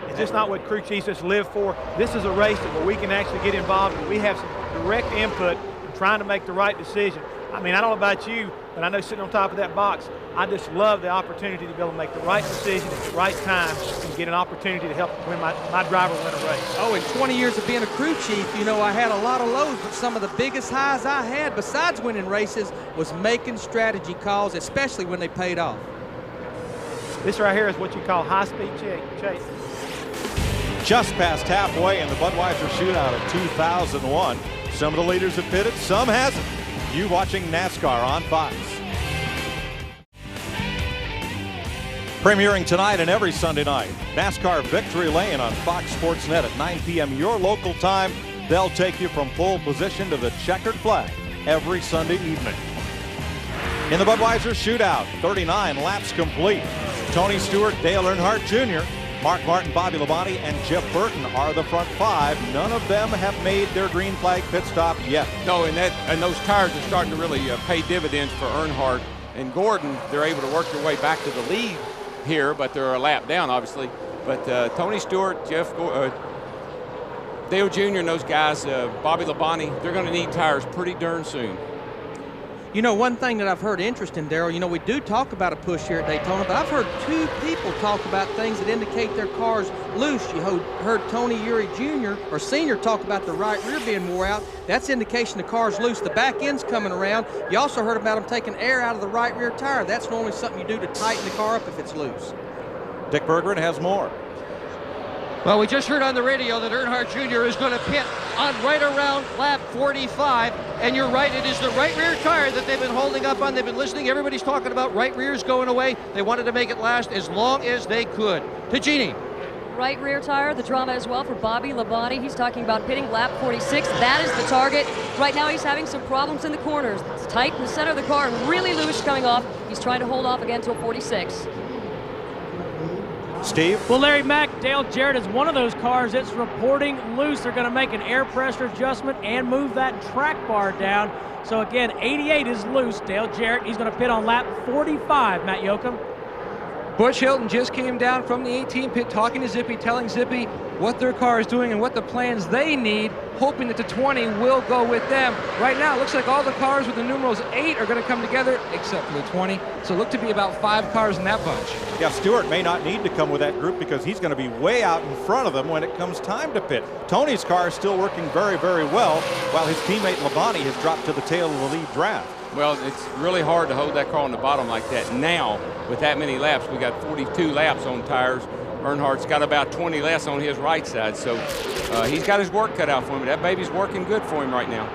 is this not what crew chiefs just live for? This is a race where we can actually get involved and we have some direct input in trying to make the right decision. I mean, I don't know about you, but I know sitting on top of that box, I just love the opportunity to be able to make the right decision at the right time and get an opportunity to help win my driver win a race. Oh, in 20 years of being a crew chief, you know, I had a lot of lows, but some of the biggest highs I had, besides winning races, was making strategy calls, especially when they paid off. This right here is what you call high-speed chase. Just past halfway in the Budweiser Shootout of 2001. Some of the leaders have pitted, some hasn't. You watching NASCAR on Fox. Premiering tonight and every Sunday night, NASCAR Victory Lane on Fox Sports Net at 9 p.m. your local time. They'll take you from pole position to the checkered flag every Sunday evening. In the Budweiser Shootout, 39 laps complete. Tony Stewart, Dale Earnhardt Jr., Mark Martin, Bobby Labonte, and Jeff Burton are the front 5. None of them have made their green flag pit stop yet. No, and those tires are starting to really pay dividends for Earnhardt and Gordon. They're able to work their way back to the lead here, but they're a lap down, obviously. But Tony Stewart, Dale Jr. and those guys, Bobby Labonte, they're going to need tires pretty darn soon. You know, one thing that I've heard interesting, Darrell, you know, we do talk about a push here at Daytona, but I've heard 2 people talk about things that indicate their car's loose. You heard Tony Eury Jr. or Sr. talk about the right rear being wore out. That's indication the car's loose. The back end's coming around. You also heard about them taking air out of the right rear tire. That's normally something you do to tighten the car up if it's loose. Dick Berggren has more. Well, we just heard on the radio that Earnhardt Jr. is going to pit on right around lap 45. And you're right, it is the right rear tire that they've been holding up on. They've been listening. Everybody's talking about right rears going away. They wanted to make it last as long as they could. To Jeannie. Right rear tire, the drama as well for Bobby Labonte. He's talking about pitting lap 46. That is the target. Right now he's having some problems in the corners. It's tight in the center of the car and really loose coming off. He's trying to hold off again until 46. Steve? Well, Larry Mack, Dale Jarrett is one of those cars that's reporting loose. They're going to make an air pressure adjustment and move that track bar down. So again, 88 is loose. Dale Jarrett, he's going to pit on lap 45, Matt Yoakum. Butch Hilton just came down from the 18 pit talking to Zippy, telling Zippy what their car is doing and what the plans they need, hoping that the 20 will go with them. Right now, it looks like all the cars with the numerals 8 are going to come together, except for the 20. So look to be about 5 cars in that bunch. Yeah, Stewart may not need to come with that group because he's going to be way out in front of them when it comes time to pit. Tony's car is still working very, very well, while his teammate Labonte has dropped to the tail of the lead draft. Well, it's really hard to hold that car on the bottom like that. Now, with that many laps, we got 42 laps on tires. Earnhardt's got about 20 less on his right side, so he's got his work cut out for him. That baby's working good for him right now.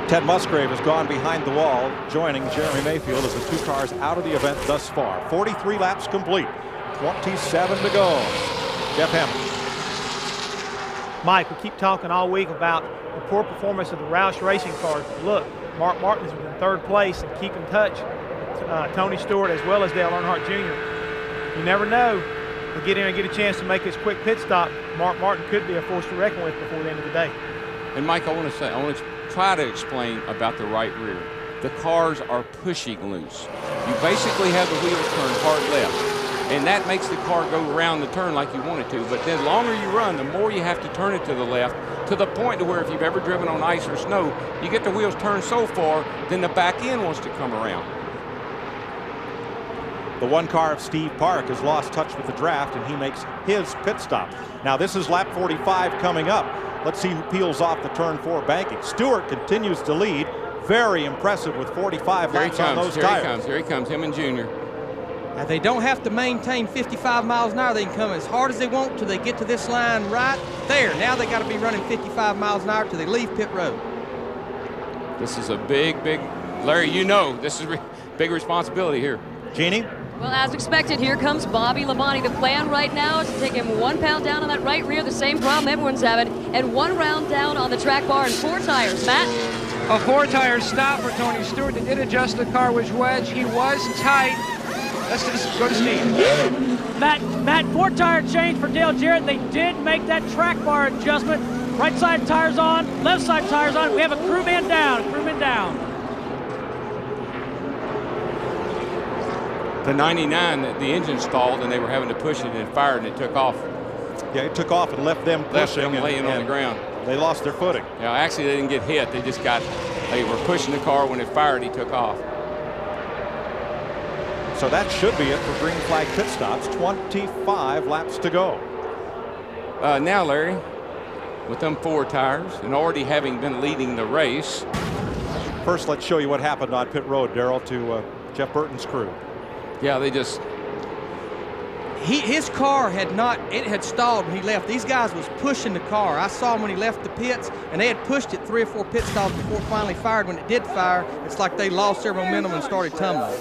Ted Musgrave has gone behind the wall, joining Jeremy Mayfield as the 2 cars out of the event thus far. 43 laps complete, 27 to go. Jeff Hammond. Mike, we keep talking all week about the poor performance of the Roush Racing cars. Look, Mark Martin is in 3rd place and keep in touch with Tony Stewart as well as Dale Earnhardt Jr. You never know. To get in and get a chance to make his quick pit stop, Mark Martin could be a force to reckon with before the end of the day. And Mike, I want to try to explain about the right rear. The cars are pushing loose. You basically have the wheels turn hard left, and that makes the car go around the turn like you want it to. But the longer you run, the more you have to turn it to the left, to the point to where if you've ever driven on ice or snow, you get the wheels turned so far, then the back end wants to come around. The 1 car of Steve Park has lost touch with the draft, and he makes his pit stop. Now this is lap 45 coming up. Let's see who peels off the turn 4 banking. Stewart continues to lead. Very impressive with 45 laps on those tires. Here he comes, him and Junior. Now they don't have to maintain 55 miles an hour. They can come as hard as they want till they get to this line right there. Now they got to be running 55 miles an hour till they leave pit road. This is a big, Larry, you know, this is big responsibility here. Jeannie? Well, as expected, here comes Bobby Labonte. The plan right now is to take him 1 pound down on that right rear, the same problem everyone's having, and 1 round down on the track bar and 4 tires. Matt? A 4-tire stop for Tony Stewart. They did adjust the car with wedge. He was tight. Let's just go to Steve. Matt, 4-tire change for Dale Jarrett. They did make that track bar adjustment. Right side tires on, left side tires on. We have a crewman down, The 99, the engine stalled and they were having to push it and fire and it took off. Yeah, it took off and left them pushing. Laying on the ground. They lost their footing. Yeah, actually they didn't get hit. They were pushing the car. When it fired, he took off. So that should be it for green flag pit stops. 25 laps to go. Now, Larry, with them 4 tires and already having been leading the race. First, let's show you what happened on pit road, Darrell, to Jeff Burton's crew. Yeah, they just... His car had stalled when he left. These guys was pushing the car. I saw him when he left the pits, and they had pushed it 3 or 4 pit stops before it finally fired. When it did fire, it's like they lost their momentum and started tumbling.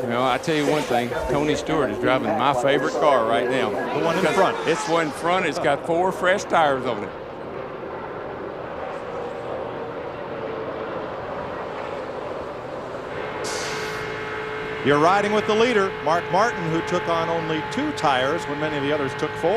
You know, I tell you one thing, Tony Stewart is driving my favorite car right now. The one in front. It's one in front. It's got 4 fresh tires on it. You're riding with the leader, Mark Martin, who took on only 2 tires when many of the others took 4.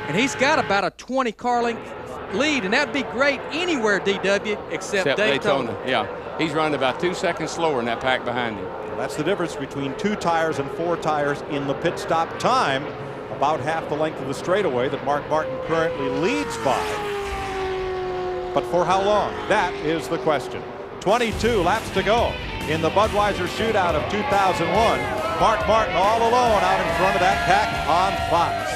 And he's got about a 20 car length lead, and that'd be great anywhere, DW, except Daytona. Yeah, he's running about 2 seconds slower in that pack behind him. That's the difference between 2 tires and 4 tires in the pit stop time. About half the length of the straightaway that Mark Martin currently leads by. But for how long? That is the question. 22 laps to go. in the Budweiser Shootout of 2001. Mark Martin all alone out in front of that pack on Fox.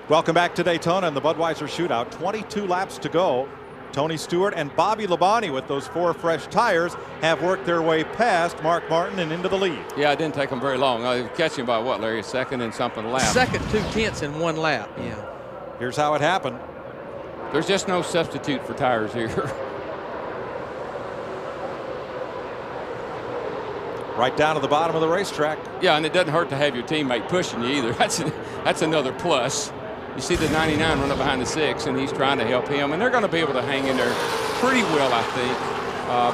Welcome back to Daytona and the Budweiser Shootout. 22 laps to go. Tony Stewart and Bobby Labonte with those 4 fresh tires have worked their way past Mark Martin and into the lead. Yeah, it didn't take them very long. I was catching by what, Larry? A second and something a lap. Second 2/10 in 1 lap. Yeah. Here's how it happened. There's just no substitute for tires here. Right down to the bottom of the racetrack. Yeah, and it doesn't hurt to have your teammate pushing you either. That's another plus. You see the 99 run up behind the 6, and he's trying to help him, and they're going to be able to hang in there pretty well, I think.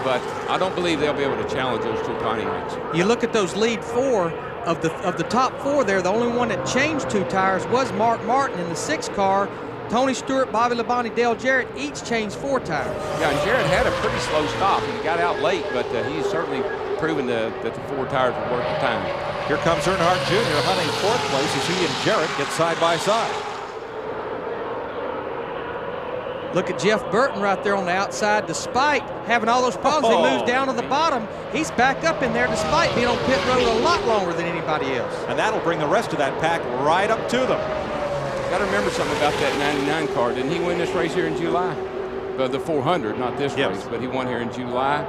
But I don't believe they'll be able to challenge those 2 Pontiacs. You look at those lead 4 of the top 4 there. The only one that changed 2 tires was Mark Martin in the 6 car. Tony Stewart, Bobby Labonte, Dale Jarrett each changed 4 tires. Yeah, and Jarrett had a pretty slow stop. He got out late, but he's certainly proven that the 4 tires would work the time. Here comes Earnhardt Jr. hunting 4th place as he and Jarrett get side by side. Look at Jeff Burton right there on the outside. Despite having all those problems, he moves down to the bottom. He's back up in there despite being on pit road a lot longer than anybody else. And that'll bring the rest of that pack right up to them. Got to remember something about that 99 car. Didn't he win this race here in July? The 400, not this race, but he won here in July.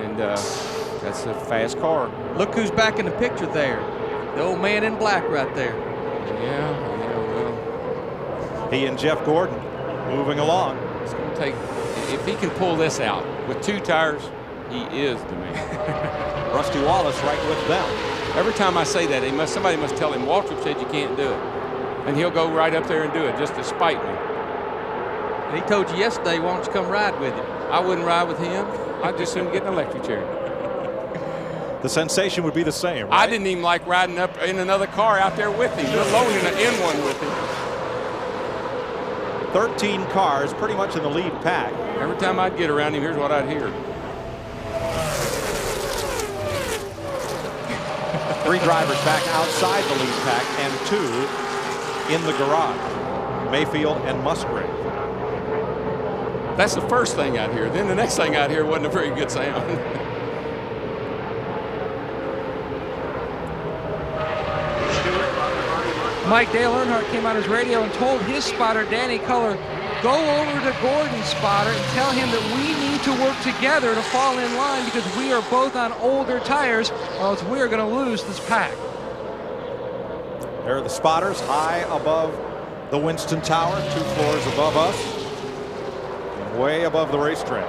And that's a fast car. Look who's back in the picture there. The old man in black right there. Yeah, well. He and Jeff Gordon moving along. It's going to take, if he can pull this out with 2 tires, he is the man. Rusty Wallace right with them. Every time I say that, somebody must tell him, Waltrip said you can't do it. And he'll go right up there and do it just to spite me. And he told you yesterday, why don't you come ride with him? I wouldn't ride with him. I'd just soon get an electric chair. The sensation would be the same, right? I didn't even like riding up in another car out there with him, let alone in one with him. 13 cars pretty much in the lead pack. Every time I'd get around him, here's what I'd hear. 3 drivers back outside the lead pack and 2 in the garage. Mayfield and Musgrave. That's the first thing I'd hear. Then the next thing I'd hear wasn't a very good sound. Mike Dale Earnhardt came on his radio and told his spotter, Danny Culler, go over to Gordon's spotter and tell him that we need to work together to fall in line because we are both on older tires, or else we are going to lose this pack. There are the spotters high above the Winston Tower, 2 floors above us, and way above the racetrack.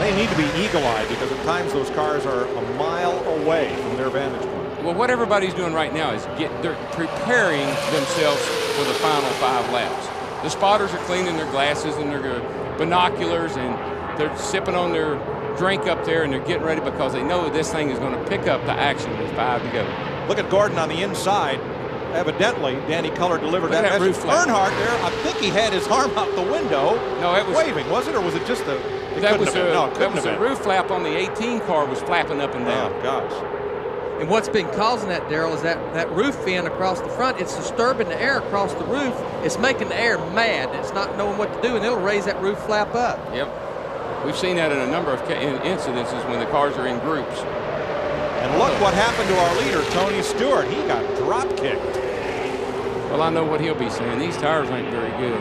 They need to be eagle-eyed because at times those cars are a mile away from their vantage point. Well, what everybody's doing right now is they're preparing themselves for the final 5 laps. The spotters are cleaning their glasses and their binoculars, and they're sipping on their drink up there, and they're getting ready because they know this thing is going to pick up the action with 5 to go. Look at Gordon on the inside. Evidently, Danny Culler delivered that message. Earnhardt there, I think he had his arm out the window. No, it was waving, was it, or was it just the? That was a roof flap on the 18 car was flapping up and down. Oh gosh. And what's been causing that, Darrell, is that roof fin across the front. It's disturbing the air across the roof. It's making the air mad. It's not knowing what to do, and it'll raise that roof flap up. Yep. We've seen that in a number of incidences when the cars are in groups. And look what happened to our leader, Tony Stewart. He got drop kicked. Well, I know what he'll be saying. These tires ain't very good.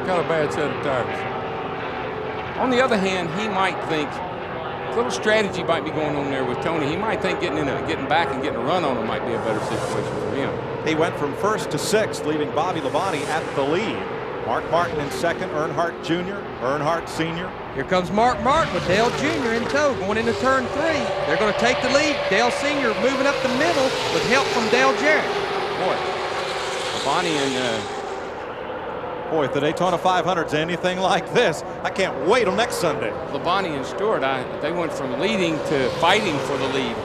Got a bad set of tires. On the other hand, he might think a little strategy might be going on there with Tony. He might think getting back and getting a run on him might be a better situation for him. He went from 1st to 6th, leaving Bobby Labonte at the lead. Mark Martin in 2nd, Earnhardt Jr., Earnhardt Sr. Here comes Mark Martin with Dale Jr. in tow going into turn 3. They're going to take the lead. Dale Sr. moving up the middle with help from Dale Jarrett. Boy, Labonte and boy, if the Daytona 500's anything like this, I can't wait till next Sunday. Labonte and Stewart, they went from leading to fighting for the lead.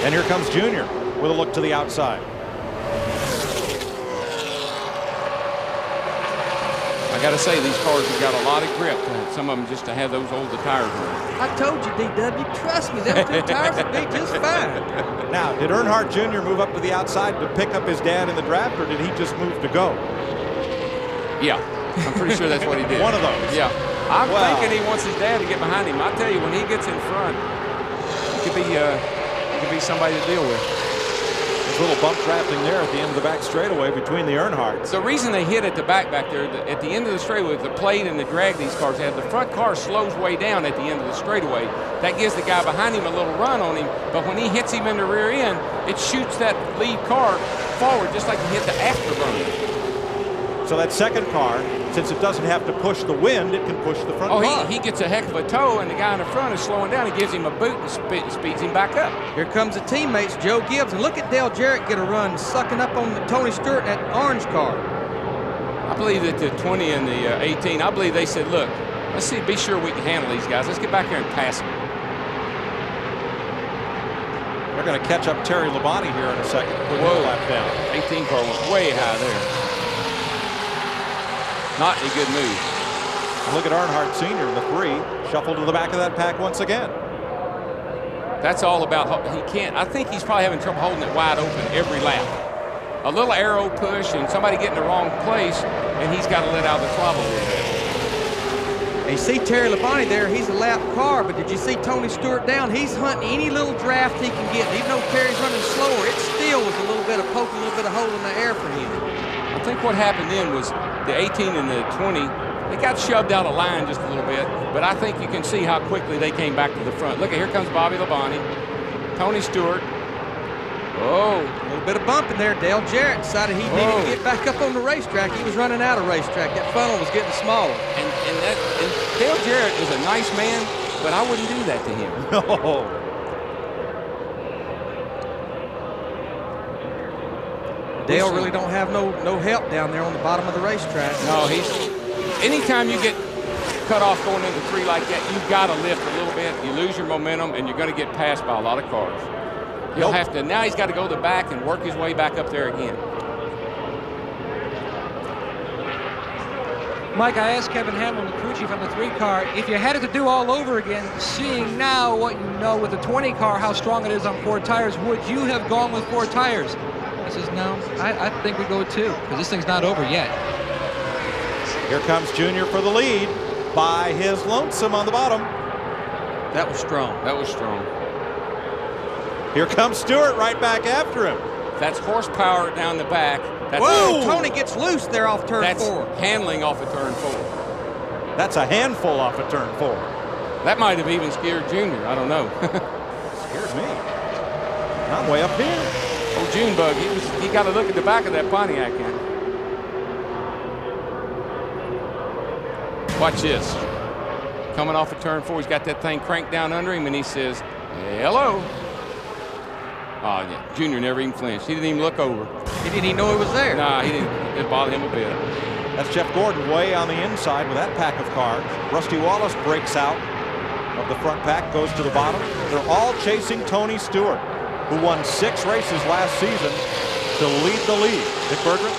And here comes Junior with a look to the outside. I got to say, these cars have got a lot of grip. Some of them just to have those older tires on. I told you, DW, trust me, them 2 tires will be just fine. Now, did Earnhardt Jr. move up to the outside to pick up his dad in the draft, or did he just move to go? Yeah, I'm pretty sure that's what he did. One of those. Yeah. I'm thinking he wants his dad to get behind him. I tell you, when he gets in front, he could be somebody to deal with. There's a little bump drafting there at the end of the back straightaway between the Earnhardts. The reason they hit at the back there, at the end of the straightaway, with the plate and the drag these cars have, the front car slows way down at the end of the straightaway. That gives the guy behind him a little run on him, but when he hits him in the rear end, it shoots that lead car forward just like he hit the afterburner. So that second car, since it doesn't have to push the wind, it can push the front car. He gets a heck of a tow, and the guy in the front is slowing down. He gives him a boot and speeds him back up. Here comes the teammates, Joe Gibbs, and look at Dale Jarrett get a run, sucking up on Tony Stewart in that orange car. I believe that the 20 and the 18, I believe they said, look, let's see, be sure we can handle these guys. Let's get back here and pass them. They're going to catch up Terry Labonte here in a second. Whoa. Lap down. 18 car went way high there. Not a good move. Look at Earnhardt Sr. in the 3, shuffled to the back of that pack once again. That's all about, he can't, I think he's probably having trouble holding it wide open every lap. A little arrow push and somebody getting the wrong place, and he's got to let out the throttle a little bit. And you see Terry Labonte there, he's a lap car, but did you see Tony Stewart down? He's hunting any little draft he can get. Even though Terry's running slower, it still was a little bit of poking, a little bit of hole in the air for him. I think what happened then was the 18 and the 20, they got shoved out of line just a little bit, but I think you can see how quickly they came back to the front. Look, here comes Bobby Labonte, Tony Stewart. Oh, a little bit of bump in there. Dale Jarrett decided he needed to get back up on the racetrack. He was running out of racetrack. That funnel was getting smaller. And Dale Jarrett is a nice man, but I wouldn't do that to him. No. Dale really don't have no help down there on the bottom of the racetrack. No, anytime you get cut off going into 3 like that, you've got to lift a little bit. You lose your momentum, and you're going to get passed by a lot of cars. He'll have to, now he's got to go to the back and work his way back up there again. Mike, I asked Kevin Hamlin, the crew chief on the 3 car, if you had it to do all over again, seeing now what you know with the 20 car, how strong it is on 4 tires, would you have gone with 4 tires? He says, no, I think we go 2, because this thing's not over yet. Here comes Junior for the lead by his lonesome on the bottom. That was strong. That was strong. Here comes Stewart right back after him. That's horsepower down the back. That's Whoa! Tony gets loose there off turn 4. That's handling off of turn 4. That's a handful off of turn 4. That might have even scared Junior. I don't know. Scares me. I'm way up here. Oh, Junebug, he got to look at the back of that Pontiac in. Watch this. Coming off of turn 4, he's got that thing cranked down under him, and he says, hello. Oh, yeah. Junior never even flinched. He didn't even look over. He didn't even know he was there. Nah, he didn't. It didn't bother him a bit. That's Jeff Gordon way on the inside with that pack of cars. Rusty Wallace breaks out of the front pack, goes to the bottom. They're all chasing Tony Stewart, who won 6 races last season to lead the league. Dick Berggren?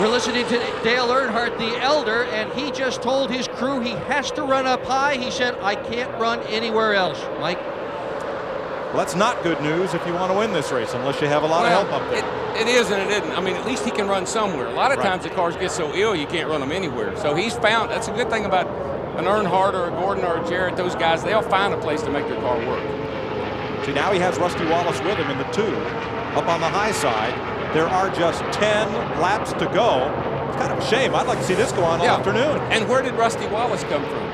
We're listening to Dale Earnhardt, the elder, and he just told his crew he has to run up high. He said, I can't run anywhere else. Mike? Well, that's not good news if you want to win this race, unless you have a lot of help up there. It is and it isn't. I mean, at least he can run somewhere. A lot of times the cars get so ill you can't run them anywhere. So he's found, that's a good thing about an Earnhardt or a Gordon or a Jarrett, those guys, they'll find a place to make their car work. See, now he has Rusty Wallace with him in the 2, up on the high side. There are just 10 laps to go. It's kind of a shame. I'd like to see this go on all afternoon. And where did Rusty Wallace come from?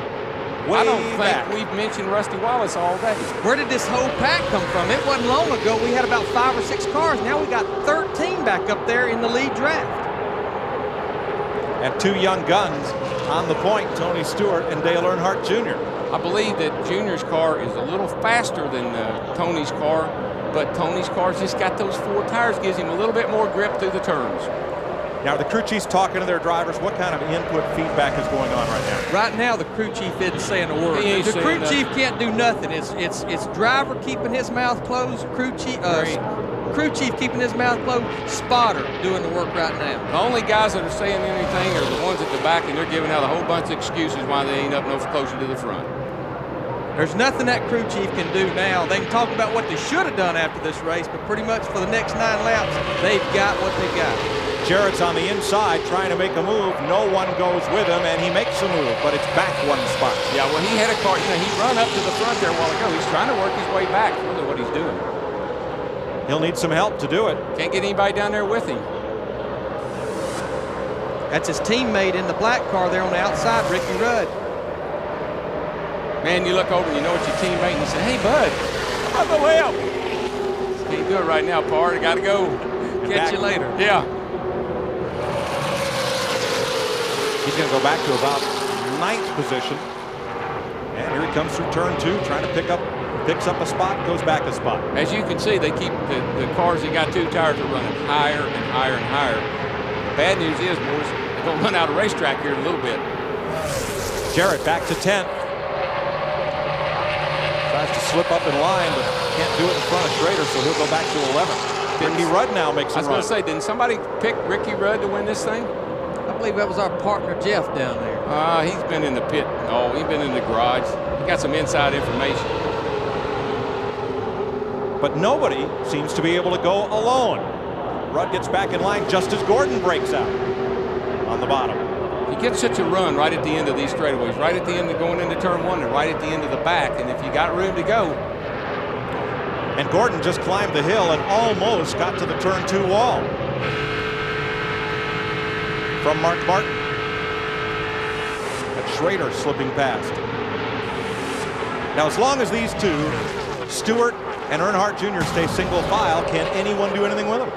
Way I don't think back. we've mentioned Rusty Wallace all day. Where did this whole pack come from? It wasn't long ago we had about 5 or 6 cars. Now we got 13 back up there in the lead draft. And 2 young guns on the point, Tony Stewart and Dale Earnhardt Jr. I believe that Junior's car is a little faster than Tony's car, but Tony's car's just got those 4 tires, gives him a little bit more grip through the turns. Now, the crew chief's talking to their drivers. What kind of input feedback is going on right now? Right now, the crew chief isn't saying a word. The crew chief can't do nothing. It's driver keeping his mouth closed, crew chief keeping his mouth closed, spotter doing the work right now. The only guys that are saying anything are the ones at the back, and they're giving out a whole bunch of excuses why they ain't up no closer to the front. There's nothing that crew chief can do now. They can talk about what they should have done after this race, but pretty much for the next 9 laps, they've got what they got. Jarrett's on the inside trying to make a move. No one goes with him, and he makes a move, but it's back one spot. Yeah, well, he had a car. You know, he run up to the front there a while ago. He's trying to work his way back. Really what he's doing. He'll need some help to do it. Can't get anybody down there with him. That's his teammate in the black car there on the outside, Ricky Rudd. Man, you look over and you know it's your teammate, and you say, hey, bud, I'm on the help. Can't do it right now, Parr. I got to go. Catch you later. Yeah. He's going to go back to about 9th position. And here he comes through turn 2, trying to picks up a spot, goes back a spot. As you can see, they keep the cars that got 2 tires are running higher and higher and higher. Bad news is, boys, they're going to run out of racetrack here in a little bit. Jarrett back to 10th. Tries to slip up in line, but can't do it in front of Schrader, so he'll go back to 11th. Ricky Rudd now makes a run. I was going to say, didn't somebody pick Ricky Rudd to win this thing? I believe that was our partner, Jeff, down there. He's been in the pit. Oh, he's been in the garage. He got some inside information. But nobody seems to be able to go alone. Rudd gets back in line just as Gordon breaks out on the bottom. You get such a run right at the end of these straightaways, right at the end of going into turn 1 and right at the end of the back, and if you got room to go. And Gordon just climbed the hill and almost got to the turn 2 wall. From Mark Martin. And Schrader slipping past. Now, as long as these two, Stewart and Earnhardt Jr., stay single file, can anyone do anything with them?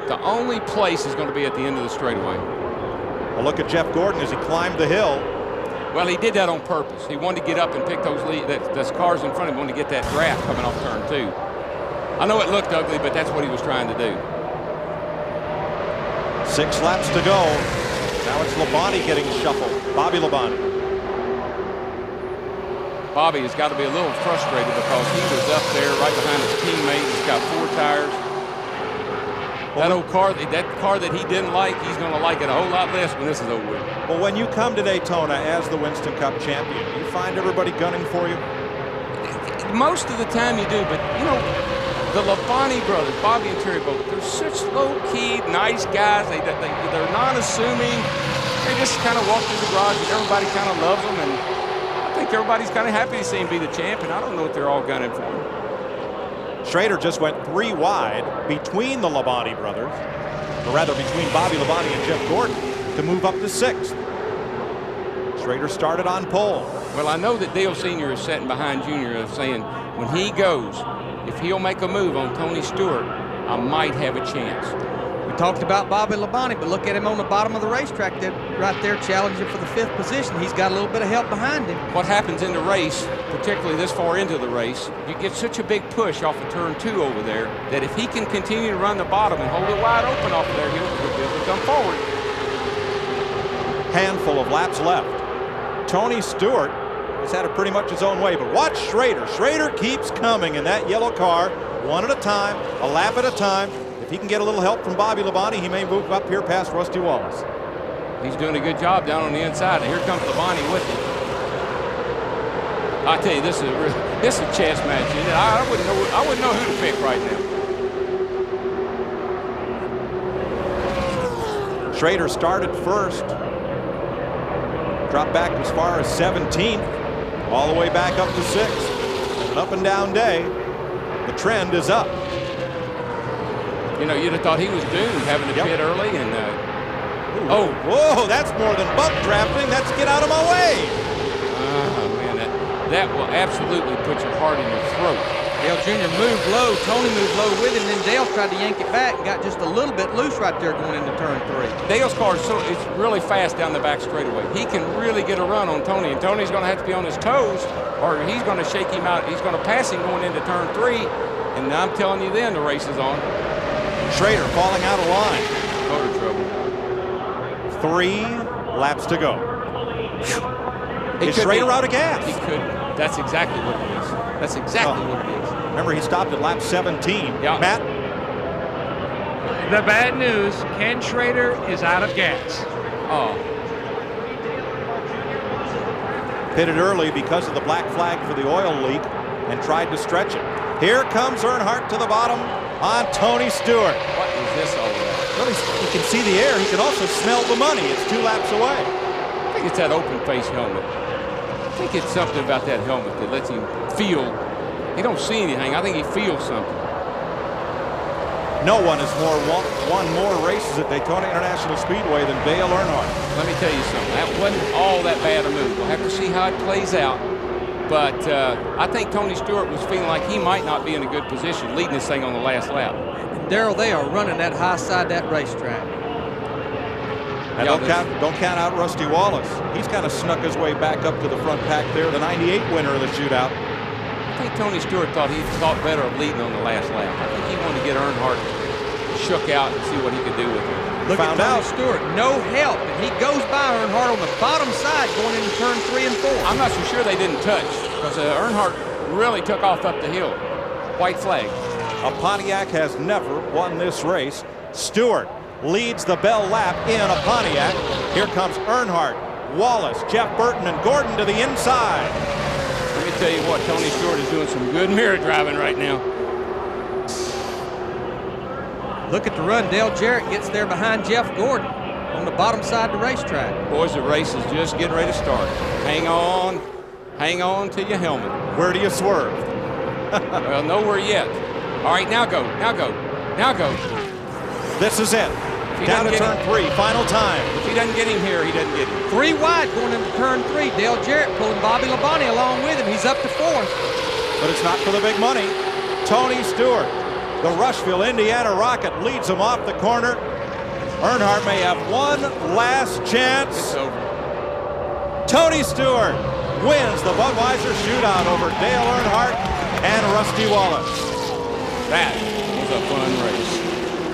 The only place is going to be at the end of the straightaway. Well, look at Jeff Gordon as he climbed the hill. Well, he did that on purpose. He wanted to get up and pick those cars in front of him, wanted to get that draft coming off turn 2. I know it looked ugly, but that's what he was trying to do. 6 laps to go. Now it's Labonte getting shuffled. Bobby Labonte. Bobby has got to be a little frustrated because he was up there right behind his teammate. He's got 4 tires. That old car, that car that he didn't like, he's going to like it a whole lot less when this is over with. Well, when you come to Daytona as the Winston Cup champion, you find everybody gunning for you? Most of the time you do, but you know, the Labonte brothers, Bobby and Terry both, they're such low-key, nice guys. They're non-assuming. They just kind of walk through the garage and everybody kind of loves them. And I think everybody's kind of happy to see him be the champ, and I don't know what they're all gunning for him. Schrader just went 3 wide between the Labonte brothers, or rather between Bobby Labonte and Jeff Gordon, to move up to 6th. Schrader started on pole. Well, I know that Dale Sr. is sitting behind Junior of saying when he goes, if he'll make a move on Tony Stewart, I might have a chance. We talked about Bobby Labonte, but look at him on the bottom of the racetrack right there challenging for the 5th position. He's got a little bit of help behind him. What happens in the race, particularly this far into the race, you get such a big push off of turn 2 over there that if he can continue to run the bottom and hold it wide open off of there, he'll be able to come forward. Handful of laps left. Tony Stewart has had it pretty much his own way, but watch Schrader. Schrader keeps coming in that yellow car, one at a time, a lap at a time. If he can get a little help from Bobby Labonte, he may move up here past Rusty Wallace. He's doing a good job down on the inside, and here comes Labonte with him. I tell you, this is a chess match. I wouldn't know who to pick right now. Schrader started first. Dropped back as far as 17th, all the way back up to 6th. An up and down day. The trend is up. You know, you'd have thought he was doomed having to pit early. And whoa, that's more than bump drafting. That's get out of my way. Oh, man, that will absolutely put your heart in your throat. Dale Jr. moved low. Tony moved low with him. Then Dale tried to yank it back and got just a little bit loose right there going into turn 3. Dale's car is it's really fast down the back straightaway. He can really get a run on Tony, and Tony's going to have to be on his toes, or he's going to shake him out. He's going to pass him going into turn 3, and I'm telling you then the race is on. Schrader falling out of line. Motor trouble. 3 laps to go. Is Schrader out of gas? He could. That's exactly what it is. That's exactly what it is. Remember, he stopped at lap 17. Yeah. Matt? The bad news, Ken Schrader is out of gas. Oh. Pitted early because of the black flag for the oil leak and tried to stretch it. Here comes Earnhardt to the bottom on Tony Stewart. What is this all about? Well, he can see the air. He can also smell the money. It's 2 laps away. I think it's that open face helmet. I think it's something about that helmet that lets him feel. He don't see anything. I think he feels something. No one has won more races at Daytona International Speedway than Dale Earnhardt. Let me tell you something. That wasn't all that bad a move. We'll have to see how it plays out. But I think Tony Stewart was feeling like he might not be in a good position leading this thing on the last lap. Darrell, they are running that high side of that racetrack. And don't count out Rusty Wallace. He's kind of snuck his way back up to the front pack there, the 98 winner of the shootout. I think Tony Stewart thought better of leading on the last lap. I think he wanted to get Earnhardt shook out and see what he could do with it. Look at Tony Stewart, no help, and he goes by Earnhardt on the bottom side going into turn 3 and 4. I'm not so sure they didn't touch because Earnhardt really took off up the hill. White flag. A Pontiac has never won this race. Stewart leads the bell lap in a Pontiac. Here comes Earnhardt, Wallace, Jeff Burton, and Gordon to the inside. Let me tell you what, Tony Stewart is doing some good mirror driving right now. Look at the run. Dale Jarrett gets there behind Jeff Gordon on the bottom side of the racetrack. Boys, the race is just getting ready to start. Hang on to your helmet. Where do you swerve? Well, nowhere yet. All right, now go. This is it. Down to turn 3, final time. If he doesn't get him here, he doesn't get him. 3 wide going into turn 3. Dale Jarrett pulling Bobby Labonte along with him. He's up to 4th. But it's not for the big money. Tony Stewart, the Rushville, Indiana Rocket, leads him off the corner. Earnhardt may have one last chance. It's over. Tony Stewart wins the Budweiser Shootout over Dale Earnhardt and Rusty Wallace. That was a fun race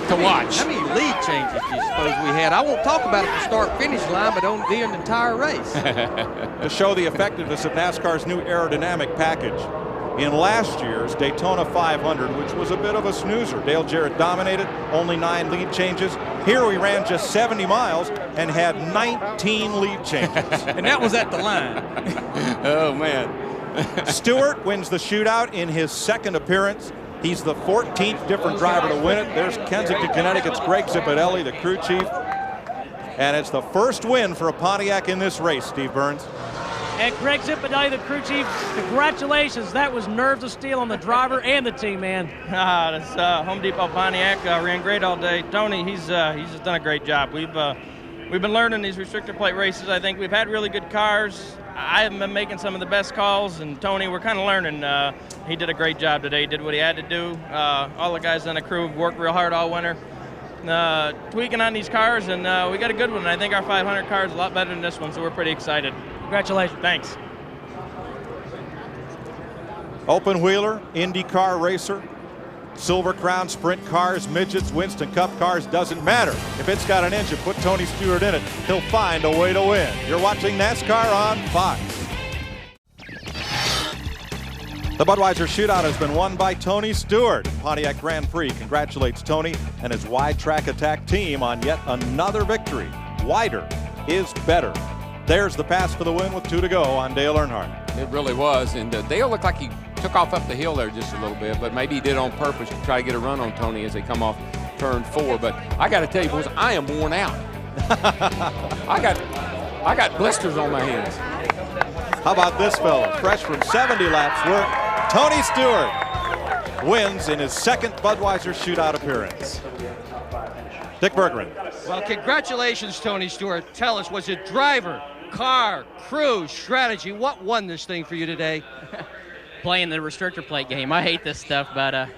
to watch. How many lead changes do you suppose we had? I won't talk about it at the start-finish line, but on the entire race. To show the effectiveness of NASCAR's new aerodynamic package. In last year's Daytona 500, which was a bit of a snoozer, Dale Jarrett dominated, only 9 lead changes. Here we ran just 70 miles and had 19 lead changes. And that was at the line. Oh, man. Stewart wins the shootout in his 2nd appearance. He's the 14th different driver to win it. There's Kensington, Connecticut's Greg Zipadelli, the crew chief. And it's the first win for a Pontiac in this race, Steve Burns. And Greg Zipadelli, the crew chief, congratulations. That was nerves of steel on the driver and the team, man. That's Home Depot Pontiac. Ran great all day. Tony, he's just done a great job. We've been learning these restrictor plate races. I think we've had really good cars. I haven't been making some of the best calls, and Tony, we're kind of learning. He did a great job today. He did what he had to do. All the guys on the crew have worked real hard all winter, tweaking on these cars, and we got a good one. I think our 500 car is a lot better than this one, so we're pretty excited. Congratulations. Thanks. Open wheeler, IndyCar racer, Silver Crown, sprint cars, midgets, Winston Cup cars, doesn't matter. If it's got an engine, put Tony Stewart in it. He'll find a way to win. You're watching NASCAR on Fox. The Budweiser Shootout has been won by Tony Stewart. Pontiac Grand Prix congratulates Tony and his wide track attack team on yet another victory. Wider is better. There's the pass for the win with 2 to go on Dale Earnhardt. It really was, and Dale looked like he took off up the hill there just a little bit, but maybe he did on purpose to try to get a run on Tony as they come off turn 4. But I got to tell you, boys, I am worn out. I got blisters on my hands. How about this fella, fresh from 70 laps work? Tony Stewart wins in his 2nd Budweiser Shootout appearance. Dick Bergman. Well, congratulations, Tony Stewart. Tell us, was it driver, car, crew, strategy? What won this thing for you today? Playing the restrictor plate game. I hate this stuff, but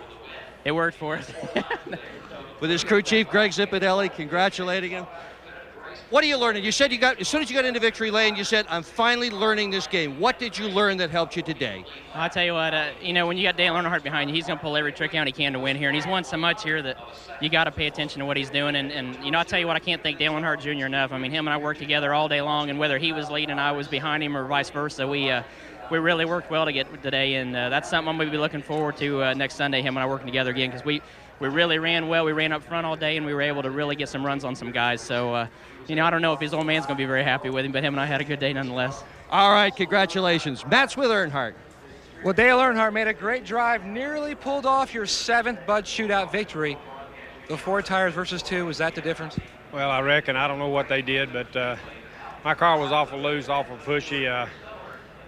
it worked for us. With his crew chief, Greg Zipadelli, congratulating him. What are you learning? You said as soon as you got into victory lane, you said, I'm finally learning this game. What did you learn that helped you today? I'll tell you what, when you got Dale Earnhardt behind you, he's going to pull every trick out he can to win here. And he's won so much here that you got to pay attention to what he's doing. And I'll tell you what, I can't thank Dale Earnhardt Jr. enough. I mean, him and I worked together all day long, and whether he was leading and I was behind him or vice versa, we really worked well to get today. And that's something I'm going to be looking forward to next Sunday, him and I working together again, because we really ran well. We ran up front all day, and we were able to really get some runs on some guys. So, I don't know if his old man's going to be very happy with him, but him and I had a good day nonetheless. All right, congratulations. Matt's with Earnhardt. Well, Dale Earnhardt made a great drive, nearly pulled off your 7th Bud Shootout victory. The 4 tires versus 2, was that the difference? Well, I reckon. I don't know what they did, but my car was awful loose, awful pushy.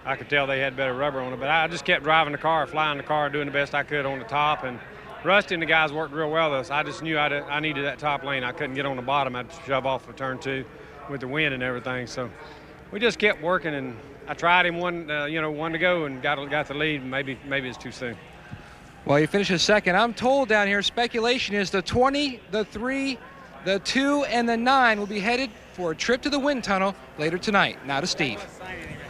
I could tell they had better rubber on it, but I just kept driving the car, flying the car, doing the best I could on the top. And Rusty and the guys worked real well with us. I just knew I needed that top lane. I couldn't get on the bottom. I'd shove off of turn 2 with the wind and everything. So we just kept working, and I tried him one to go and got the lead. Maybe it's too soon. Well, he finishes second. I'm told down here, speculation is the 20, the 3, the 2, and the 9 will be headed for a trip to the wind tunnel later tonight. Now to Steve.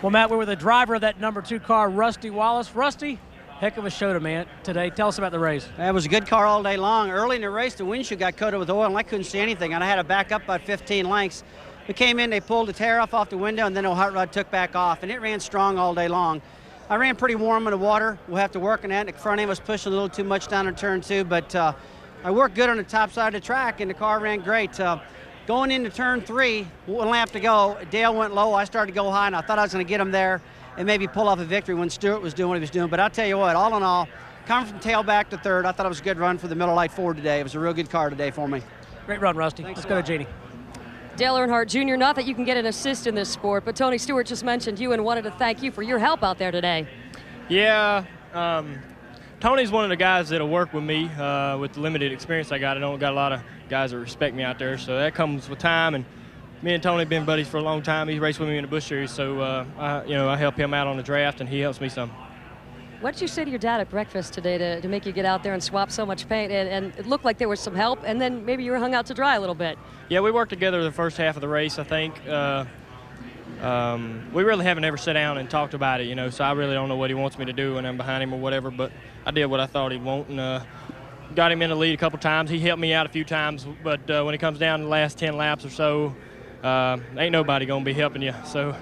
Well, Matt, we're with the driver of that number 2 car, Rusty Wallace. Rusty, heck of a show today. Tell us about the race. It was a good car all day long. Early in the race, the windshield got coated with oil, and I couldn't see anything, and I had to back up about 15 lengths. We came in, they pulled the tariff off the window, and then the hot rod took back off, and it ran strong all day long. I ran pretty warm in the water. We'll have to work on that. The front end was pushing a little too much down in turn 2, but I worked good on the top side of the track, and the car ran great. Going into turn 3, 1 lap to go, Dale went low. I started to go high, and I thought I was going to get him there and maybe pull off a victory when Stewart was doing what he was doing. But I'll tell you what, all in all, coming from tail back to 3rd, I thought it was a good run for the Miller Lite Ford today. It was a real good car today for me. Great run, Rusty. Let's go to Jeannie. Dale Earnhardt Jr., not that you can get an assist in this sport, but Tony Stewart just mentioned you and wanted to thank you for your help out there today. Yeah, Tony's one of the guys that'll work with me with the limited experience I got. I don't got a lot of guys that respect me out there, so that comes with time. And me and Tony have been buddies for a long time. He's raced with me in the Busch Series, so I help him out on the draft, and he helps me some. What did you say to your dad at breakfast today to make you get out there and swap so much paint? And it looked like there was some help, and then maybe you were hung out to dry a little bit. Yeah, we worked together the first half of the race, I think. We really haven't ever sat down and talked about it, so I really don't know what he wants me to do when I'm behind him or whatever, but I did what I thought he'd want, and got him in the lead a couple times. He helped me out a few times, but when it comes down to the last 10 laps or so, ain't nobody going to be helping you. So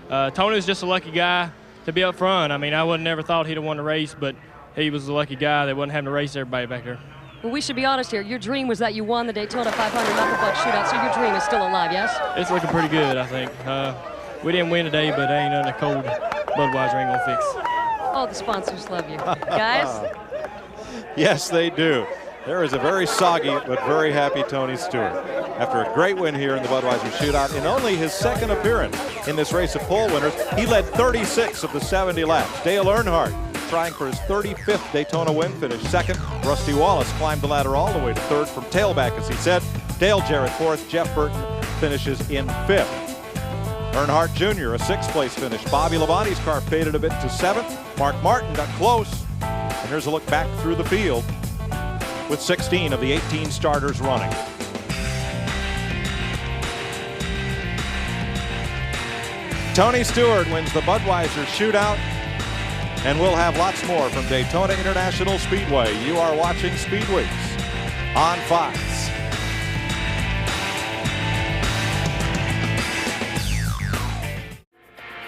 Tony was just a lucky guy to be up front. I mean, I wouldn't never thought he'd have won the race, but he was a lucky guy that wasn't having to race everybody back there. Well, we should be honest here. Your dream was that you won the Daytona 500 Knuckle Butt Shootout, so your dream is still alive, yes? It's looking pretty good, I think. We didn't win today, but there ain't nothing cold Budweiser ain't gonna fix. Oh, the sponsors love you. Guys? Yes, they do. There is a very soggy but very happy Tony Stewart. After a great win here in the Budweiser Shootout, in only his 2nd appearance in this race of pole winners, he led 36 of the 70 laps. Dale Earnhardt trying for his 35th Daytona win finish. 2nd, Rusty Wallace climbed the ladder all the way to 3rd from tailback, as he said. Dale Jarrett 4th, Jeff Burton finishes in 5th. Earnhardt Jr., a 6th place finish. Bobby Labonte's car faded a bit to 7th. Mark Martin got close. And here's a look back through the field with 16 of the 18 starters running. Tony Stewart wins the Budweiser Shootout, and we'll have lots more from Daytona International Speedway. You are watching Speed Weeks on Fox.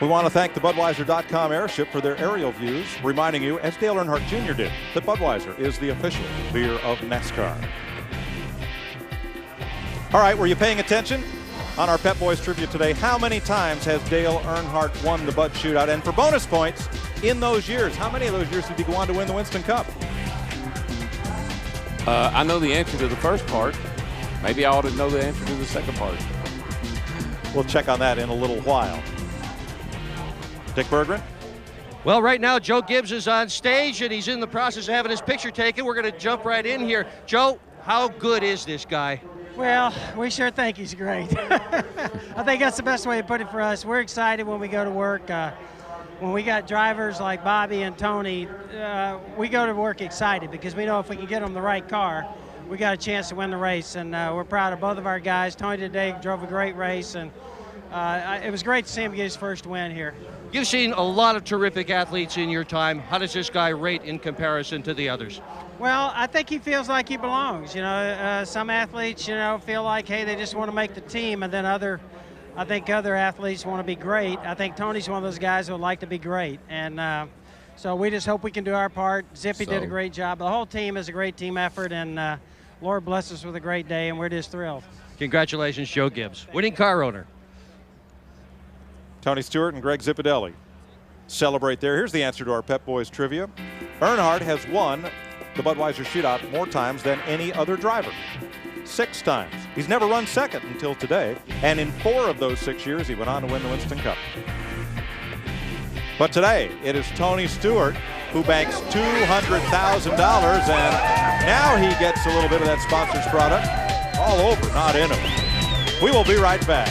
We want to thank the Budweiser.com airship for their aerial views, reminding you, as Dale Earnhardt Jr. did, that Budweiser is the official beer of NASCAR. All right, were you paying attention? On our Pep Boys trivia today, how many times has Dale Earnhardt won the Bud Shootout? And for bonus points, in those years, how many of those years did he go on to win the Winston Cup? I know the answer to the first part. Maybe I ought to know the answer to the second part. We'll check on that in a little while. Dick Berggren? Well, right now, Joe Gibbs is on stage, and he's in the process of having his picture taken. We're going to jump right in here. Joe, how good is this guy? Well, we sure think he's great. I think that's the best way to put it for us. We're excited when we go to work. When we got drivers like Bobby and Tony, we go to work excited because we know if we can get them the right car, we got a chance to win the race. And we're proud of both of our guys. Tony today drove a great race, and it was great to see him get his first win here. You've seen a lot of terrific athletes in your time. How does this guy rate in comparison to the others? Well, I think he feels like he belongs. You know, some athletes, feel like, hey, they just want to make the team, and then I think other athletes want to be great. I think Tony's one of those guys who would like to be great, and so we just hope we can do our part. Zippy did a great job. The whole team is a great team effort, and Lord bless us with a great day, and we're just thrilled. Congratulations, Joe Gibbs, winning car owner. Tony Stewart and Greg Zipadelli celebrate there. Here's the answer to our Pep Boys trivia. Earnhardt has won the Budweiser Shootout more times than any other driver. 6 times. He's never run second until today, and in 4 of those 6 years, he went on to win the Winston Cup. But today, it is Tony Stewart who banks $200,000, and now he gets a little bit of that sponsor's product all over, not in him. We will be right back.